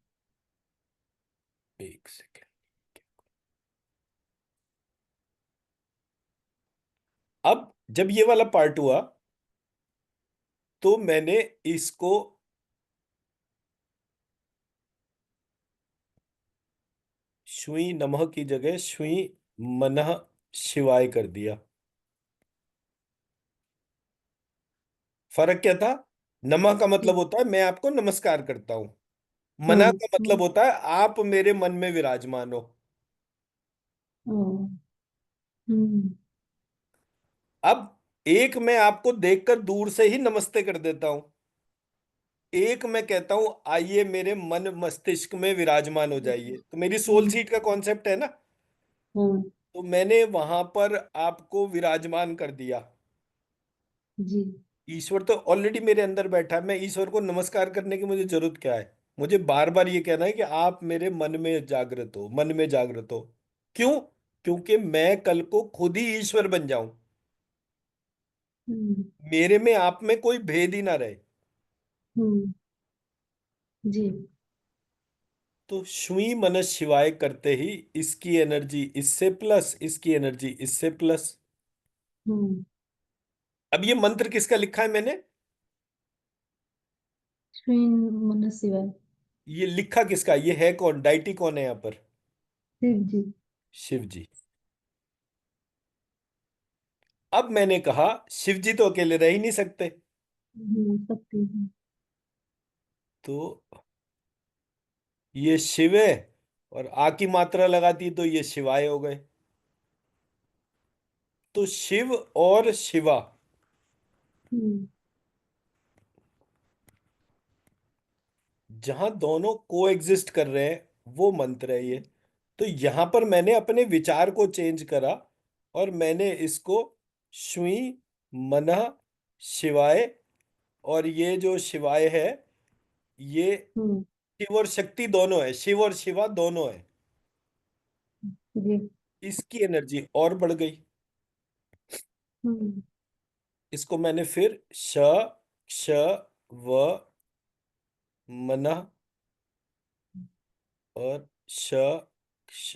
एक सेकेंड। अब जब ये वाला पार्ट हुआ तो मैंने इसको श्वी नमः की जगह श्वी मनः शिवाय कर दिया। फर्क क्या था? नमः का मतलब होता है मैं आपको नमस्कार करता हूं। हाँ। मना का हाँ। मतलब होता है आप मेरे मन में विराजमान हो। ओ। हम्म। अब एक मैं आपको देखकर दूर से ही नमस्ते कर देता हूं, एक मैं कहता हूं आइए मेरे मन मस्तिष्क में विराजमान हो जाइए, तो मेरी सोल सीट का कॉन्सेप्ट है ना। हाँ। तो मैंने वहां पर आपको विराजमान कर दिया। जी। ईश्वर तो ऑलरेडी मेरे अंदर बैठा है, मैं ईश्वर को नमस्कार करने की मुझे जरूरत क्या है? मुझे बार बार ये कहना है कि आप मेरे मन में जागृत हो, मन में जागृत हो। क्यों? क्योंकि मैं कल को खुद ही ईश्वर बन जाऊं, हम्म। मेरे में आप में कोई भेद ही ना रहे। हम्म। जी। तो श्वी मनस शिवाय करते ही इसकी एनर्जी इससे प्लस, इसकी एनर्जी इससे प्लस। हम्म। अब ये मंत्र किसका लिखा है मैंने? श्री मन शिवाय। ये लिखा किसका? ये है कौन? डाइटी कौन है यहाँ पर? शिव जी। शिव जी। अब मैंने कहा शिव जी तो अकेले रह ही नहीं सकते, शक्ति है। तो ये शिव है, और आ की मात्रा लगाती तो ये शिवाय हो गए। तो शिव और शिवा हम्म। जहां दोनों को एग्जिस्ट कर रहे हैं, वो मंत्र है ये। तो यहां पर मैंने अपने विचार को चेंज करा, और मैंने इसको श्वी मनः शिवाय, और ये जो शिवाय है, ये हम्म। शिव और शक्ति दोनों है, शिव और शिवा दोनों है। जी। इसकी एनर्जी और बढ़ गई। हम्म। इसको मैंने फिर श क्ष व मनः और श क्ष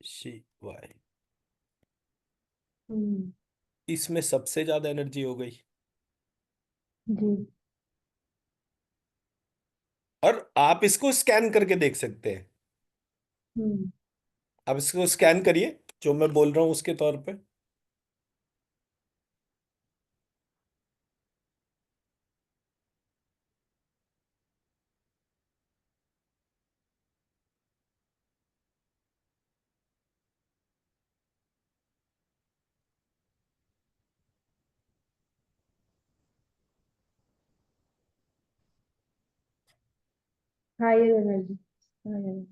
शिवाय, हम्म। इसमें सबसे ज्यादा एनर्जी हो गई। जी। और आप इसको स्कैन करके देख सकते हैं। हम्म। आप इसको स्कैन करिए जो मैं बोल रहा हूं उसके तौर पे। Higher energy. हायर।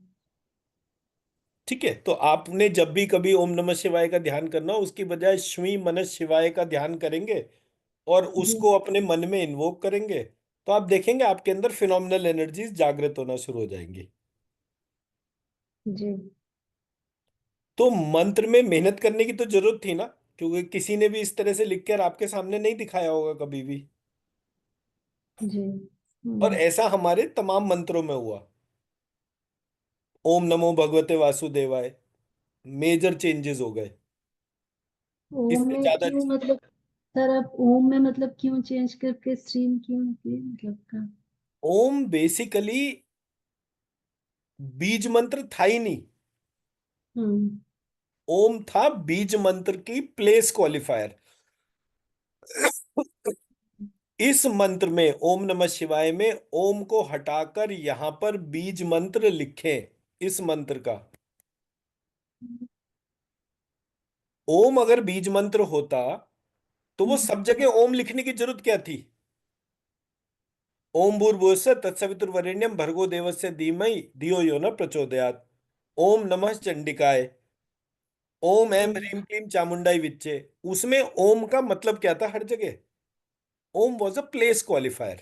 ठीक है, तो आपने जब भी कभी ओम नमः शिवाय का ध्यान करना हो, उसकी बजाय श्वी मनः शिवाय का ध्यान करेंगे और जी। उसको अपने मन में इन्वोक करेंगे, तो आप देखेंगे आपके अंदर फिनोमिनल एनर्जीज जागृत होना शुरू हो जाएंगी। जी। तो मंत्र में मेहनत करने की तो जरूरत थी ना, क्योंकि किसी ने भी इस तरह से लिख कर आपके सामने नहीं दिखाया होगा कभी भी। जी। और हम्म। ऐसा हमारे तमाम मंत्रों में हुआ। ओम नमो भगवते वासुदेवाय, मेजर चेंजेस हो गए। ओम इससे में ज्यादा क्यों मतलब, सर आप ओम में मतलब क्यों चेंज करके स्ट्रीम क्यों किए मतलब का? ओम बेसिकली बीज मंत्र था ही नहीं। हम्म। ओम था बीज मंत्र की प्लेस क्वालिफायर। इस मंत्र में, ओम नमः शिवाय में, ओम को हटाकर यहां पर बीज मंत्र लिखें इस मंत्र का। ओम अगर बीज मंत्र होता तो वो हम्म। सब जगह ओम लिखने की जरूरत क्या थी? ओम भूर्भुवस्सुः तत्सवितुर्वरेण्यं भर्गो देवस्य धीमहि धियो यो न प्रचोदयात्। ओम नमः चंडिकाय, ओम ऐं हम्म। ह्रीं क्लीं चामुंडाई विच्चे। उसमें ओम का मतलब क्या था हर जगह? ओम वॉज अ प्लेस क्वालिफायर।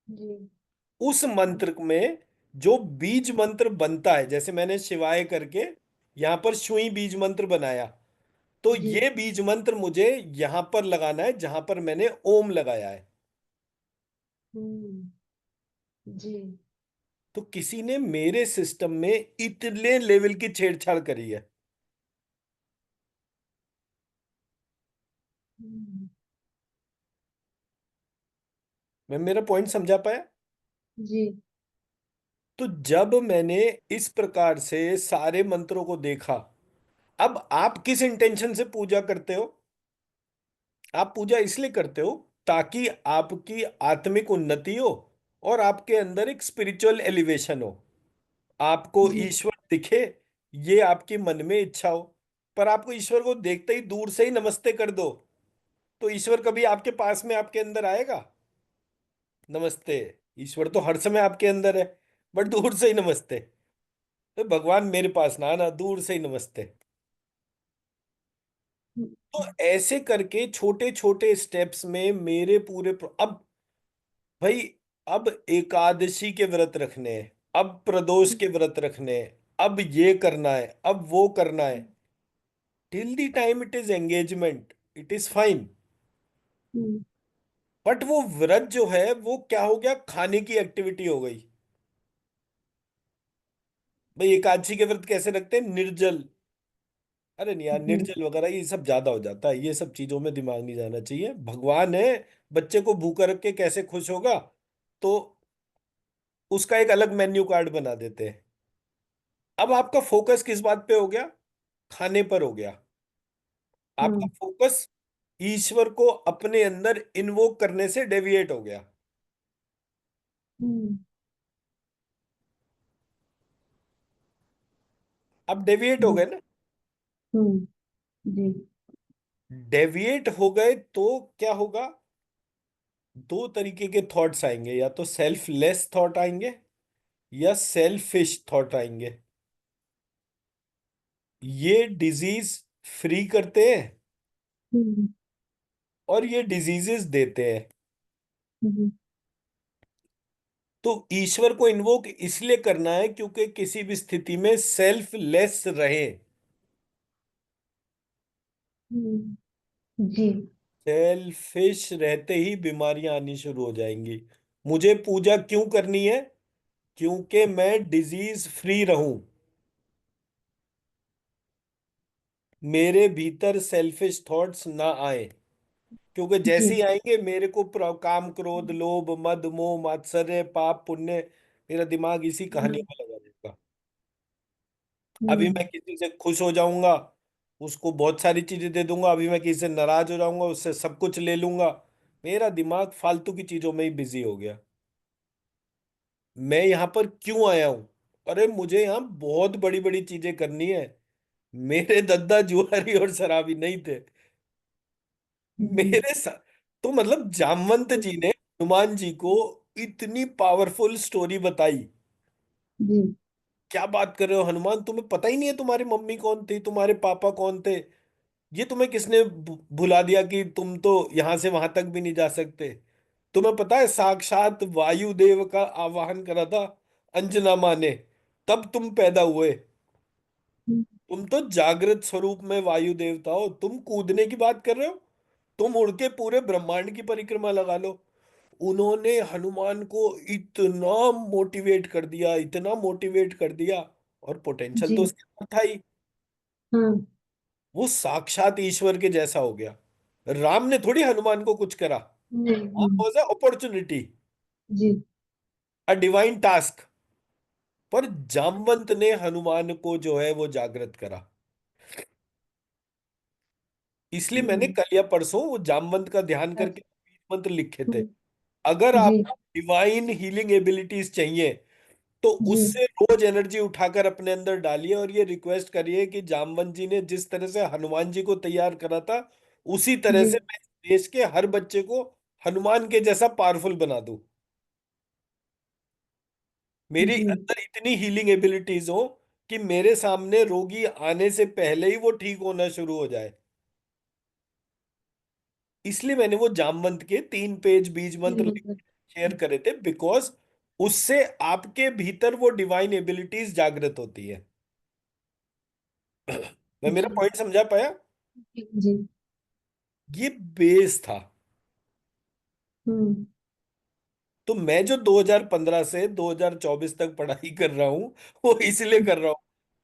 जी। उस मंत्र में जो बीज मंत्र बनता है, जैसे मैंने शिवाय करके यहां पर शुई बीज मंत्र बनाया, तो जी। ये बीज मंत्र मुझे यहां पर लगाना है जहां पर मैंने ओम लगाया है। हम्म। जी। तो किसी ने मेरे सिस्टम में इतने लेवल की छेड़छाड़ करी है। हम्म। मैं मेरा पॉइंट समझा पाया? जी। तो जब मैंने इस प्रकार से सारे मंत्रों को देखा, अब आप किस इंटेंशन से पूजा करते हो? आप पूजा इसलिए करते हो ताकि आपकी आत्मिक उन्नति हो, और आपके अंदर एक स्पिरिचुअल एलिवेशन हो, आपको जी। ईश्वर दिखे, ये आपकी मन में इच्छा हो। पर आपको ईश्वर को देखते ही दूर से ही नमस्ते कर दो, तो ईश्वर कभी आपके पास में आपके अंदर आएगा? नमस्ते। ईश्वर तो हर समय आपके अंदर है, बट दूर से ही नमस्ते। तो भगवान मेरे पास ना आना, दूर से ही नमस्ते। तो ऐसे करके छोटे छोटे स्टेप्स में मेरे अब भाई, अब एकादशी के व्रत रखने हैं, अब प्रदोष के व्रत रखने हैं, अब ये करना है, अब वो करना है। Till the time it is engagement, it is fine. Hmm, but वो व्रत जो है वो क्या हो गया, खाने की एक्टिविटी हो गई। भाई एकादशी के व्रत कैसे रखते हैं, निर्जल। अरे नहीं यार, जी निर्जल वगैरह ये सब ज्यादा हो जाता है, ये सब चीजों में दिमाग नहीं जाना चाहिए। भगवान है, बच्चे को भूखा रख के कैसे खुश होगा, तो उसका एक अलग मेन्यू कार्ड बना देते हैं। अब आपका फोकस किस बात पे हो गया, खाने पर हो गया। आपका हाँ। फोकस ईश्वर को अपने अंदर इन्वोक करने से डेविएट हो गया। हम्म, अब डेविएट हो जी गए ना। जी डेविएट हो गए तो क्या होगा, दो तरीके के थॉट्स आएंगे, या तो सेल्फलेस थॉट आएंगे या सेल्फिश थॉट आएंगे। ये डिजीज फ्री करते हैं हम्म, और ये डिजीजेस देते हैं। जी तो ईश्वर को इन्वोक इसलिए करना है क्योंकि किसी भी स्थिति में सेल्फलेस रहे। जी सेल्फिश रहते ही बीमारियां आनी शुरू हो जाएंगी। मुझे पूजा क्यों करनी है, क्योंकि मैं डिजीज फ्री रहूं। मेरे भीतर सेल्फिश थॉट्स ना आए, क्योंकि जैसे जी ही आएंगे मेरे को काम क्रोध लोभ मद मोह मात्सर्य पाप पुण्य, मेरा दिमाग इसी कहानी हम्म, में लगा रहेगा। अभी हम्म, मैं किसी से खुश हो जाऊंगा, उसको बहुत सारी चीजें दे दूंगा, अभी मैं किसी से नाराज हो जाऊंगा, उससे सब कुछ ले लूंगा। मेरा दिमाग फालतू की चीजों में ही बिजी हो गया। मैं यहाँ पर क्यों आया हूं, अरे मुझे यहाँ बहुत बड़ी बड़ी चीजें करनी है। मेरे दद्दा जुआरी और शराबी नहीं थे। जी मेरे साथ तो मतलब जामवंत जी ने हनुमान जी को इतनी पावरफुल स्टोरी बताई। जी क्या बात कर रहे हो हनुमान, तुम्हें पता ही नहीं है तुम्हारी मम्मी कौन थी, तुम्हारे पापा कौन थे, ये तुम्हें किसने भुला दिया कि तुम तो यहां से वहां तक भी नहीं जा सकते। तुम्हें पता है साक्षात वायुदेव का आवाहन करा था अंजना माँ ने, तब तुम पैदा हुए। हम्म, तुम तो जागृत स्वरूप में वायु देवता हो, तुम कूदने की बात कर रहे हो, तुम उड़ के पूरे ब्रह्मांड की परिक्रमा लगा लो। उन्होंने हनुमान को इतना मोटिवेट कर दिया, इतना मोटिवेट कर दिया। और पोटेंशियल तो जी उसके अंदर था ही। हाँ। वो साक्षात ईश्वर के जैसा हो गया। राम ने थोड़ी हनुमान को कुछ करा, नहीं वाज अ अपॉर्चुनिटी, जी अ डिवाइन टास्क। पर जामवंत ने हनुमान को जो है वो जागृत करा। इसलिए मैंने हम्म, कल या परसों वो जामवंत का ध्यान करके अच्छा, बीज मंत्र लिखे थे। हम्म, अगर जी आपको डिवाइन हीलिंग एबिलिटीज चाहिए तो जी उससे रोज एनर्जी उठाकर अपने अंदर डालिए और ये रिक्वेस्ट करिए कि जामवंत जी ने जिस तरह से हनुमान जी को तैयार करा था, उसी तरह जी से मैं इस देश के हर बच्चे को हनुमान के जैसा पावरफुल बना दूं। मेरी जी अंदर इतनी हीलिंग एबिलिटीज हो कि मेरे सामने रोगी आने से पहले ही वो ठीक होना शुरू हो जाए। इसलिए मैंने वो जामवंत के 3 पेज बीज मंत्र मतलब शेयर करे थे, बिकॉज उससे आपके भीतर वो डिवाइन एबिलिटीज जागृत होती है। मैं मेरा जी पॉइंट समझा पाया। जी ये बेस था। हम्म तो मैं जो 2015 से 2024 तक पढ़ाई कर रहा हूँ, वो इसलिए कर रहा हूँ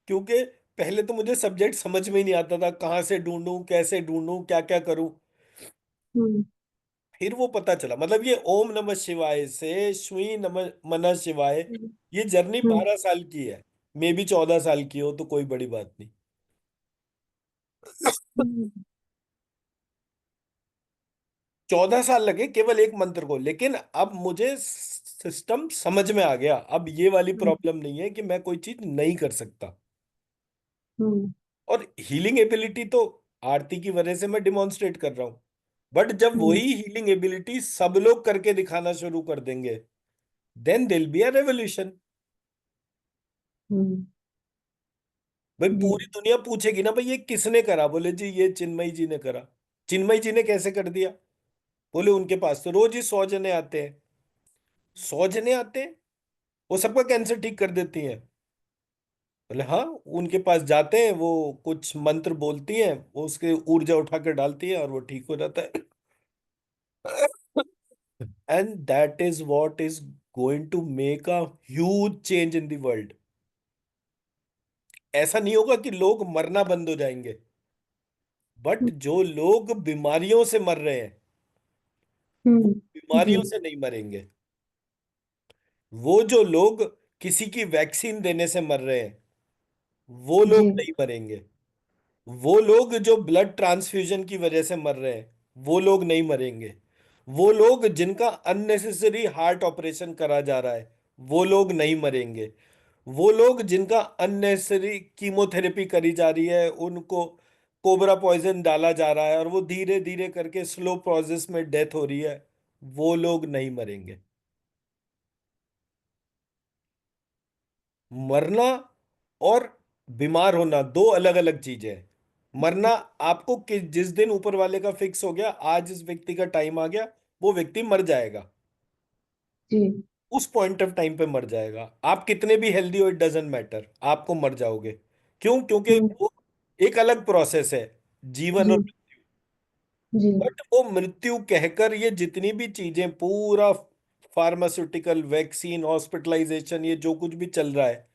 क्योंकि पहले तो मुझे सब्जेक्ट समझ में ही नहीं आता था, कहाँ से ढूंढूं कैसे ढूंढूं क्या क्या करूं। हम्म फिर वो पता चला, मतलब ये ओम नमः शिवाय से श्वी नमः मनः शिवाय, ये जर्नी हम्म 12 साल की है। मे भी 14 साल की हो तो कोई बड़ी बात नहीं। हम्म 14 साल लगे केवल एक मंत्र को, लेकिन अब मुझे सिस्टम समझ में आ गया। अब ये वाली प्रॉब्लम नहीं है कि मैं कोई चीज नहीं कर सकता। हम्म और हीलिंग एबिलिटी तो आरती की वजह से मैं डिमॉन्स्ट्रेट कर रहा हूँ। बट जब हम्म वही हीलिंग एबिलिटी सब लोग करके दिखाना शुरू कर देंगे, देन दिल बी अ रेवोल्यूशन। हम्म, भाई जी। पूरी दुनिया पूछेगी ना, भाई ये किसने करा? बोले जी ये चिन्मयी जी ने करा। चिन्मयी जी ने कैसे कर दिया? बोले उनके पास तो रोज ही 100 जने आते हैं। 100 जने आते हैं, वो सबका कैंसर ठीक कर देती हैं? बोले हाँ, उनके पास जाते हैं, वो कुछ मंत्र बोलती हैं, वो उसके ऊर्जा उठा कर डालती है और वो ठीक हो जाता है। And that is what is going to make a huge change in the world. ऐसा नहीं होगा कि लोग मरना बंद हो जाएंगे, बट जो लोग बीमारियों से मर रहे हैं वो जी। बीमारियों से नहीं मरेंगे। वो जो लोग किसी की वैक्सीन देने से मर रहे हैं वो जी। लोग नहीं मरेंगे। वो लोग जो ब्लड ट्रांसफ्यूजन की वजह से मर रहे हैं वो लोग नहीं मरेंगे। वो लोग जिनका अननेसेसरी हार्ट ऑपरेशन करा जा रहा है वो लोग नहीं मरेंगे। वो लोग जिनका अननेसेसरी कीमोथेरेपी करी जा रही है, उनको कोबरा पॉइजन डाला जा रहा है और वो धीरे धीरे करके स्लो प्रोसेस में डेथ हो रही है, वो लोग नहीं मरेंगे। मरना और बीमार होना दो अलग अलग चीजें हैं। मरना आपको जिस दिन ऊपर वाले का फिक्स हो गया, आज इस व्यक्ति का टाइम आ गया, वो व्यक्ति मर जाएगा। जी। उस पॉइंट ऑफ टाइम पे मर जाएगा। आप कितने भी हेल्दी हो, इट डजेंट मैटर, आपको मर जाओगे। क्यों? क्योंकि हम्म, वो एक अलग प्रोसेस है, जीवन जी। और। जी। बट वो मृत्यु कहकर ये जितनी भी चीजें, पूरा फार्मास्यूटिकल, वैक्सीन, हॉस्पिटलाइजेशन, ये जो कुछ भी चल रहा है,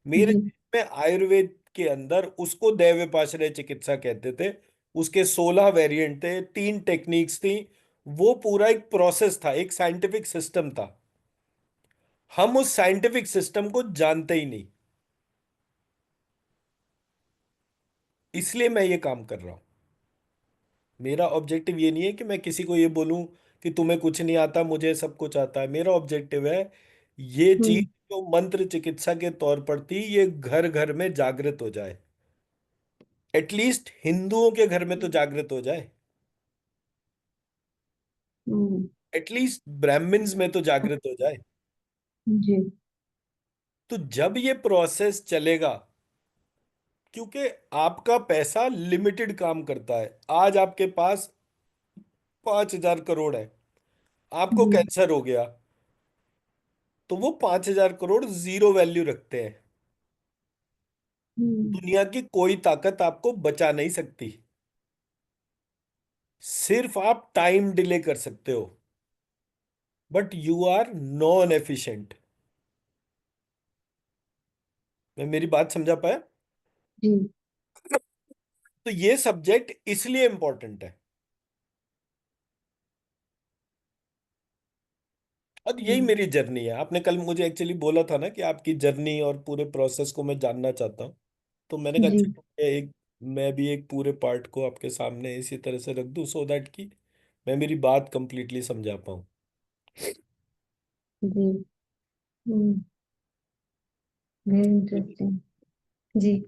मेरे जी। में आयुर्वेद के अंदर उसको दैव विपाश्रय चिकित्सा कहते थे। उसके 16 वेरिएंट थे, 3 टेक्निक्स थी। वो पूरा एक प्रोसेस था, एक साइंटिफिक सिस्टम था। हम उस साइंटिफिक सिस्टम को जानते ही नहीं, इसलिए मैं ये काम कर रहा हूं। मेरा ऑब्जेक्टिव ये नहीं है कि मैं किसी को ये बोलूं कि तुम्हें कुछ नहीं आता, मुझे सब कुछ आता है। मेरा ऑब्जेक्टिव है ये चीज हम्म जो मंत्र चिकित्सा के तौर पर थी, ये घर घर में जागृत हो जाए। एटलीस्ट हिंदुओं के घर में तो जागृत हो जाए, हम्म, एटलीस्ट ब्राह्मण्स में तो जागृत हो जाए। जी। तो जब ये प्रोसेस चलेगा, क्योंकि आपका पैसा लिमिटेड काम करता है। आज आपके पास 5,000 करोड़ है, आपको जी। कैंसर हो गया, तो वो 5,000 करोड़ जीरो वैल्यू रखते हैं। हम्म दुनिया की कोई ताकत आपको बचा नहीं सकती, सिर्फ आप टाइम डिले कर सकते हो, but you are non efficient. मैं मेरी बात समझा पाया? जी। तो ये सब्जेक्ट इसलिए इंपॉर्टेंट है। और यही हम्म, मेरी जर्नी है। आपने कल मुझे एक्चुअली बोला था ना कि आपकी जर्नी और पूरे प्रोसेस को मैं जानना चाहता हूँ, तो मैंने कहा जी। चलो मैं भी एक पूरे पार्ट को आपके सामने इसी तरह से रख दूं, सो दैट कि मैं मेरी बात कंप्लीटली समझा पाऊँ। जी। हम्म, वेरी इंटरेस्टिंग। जी।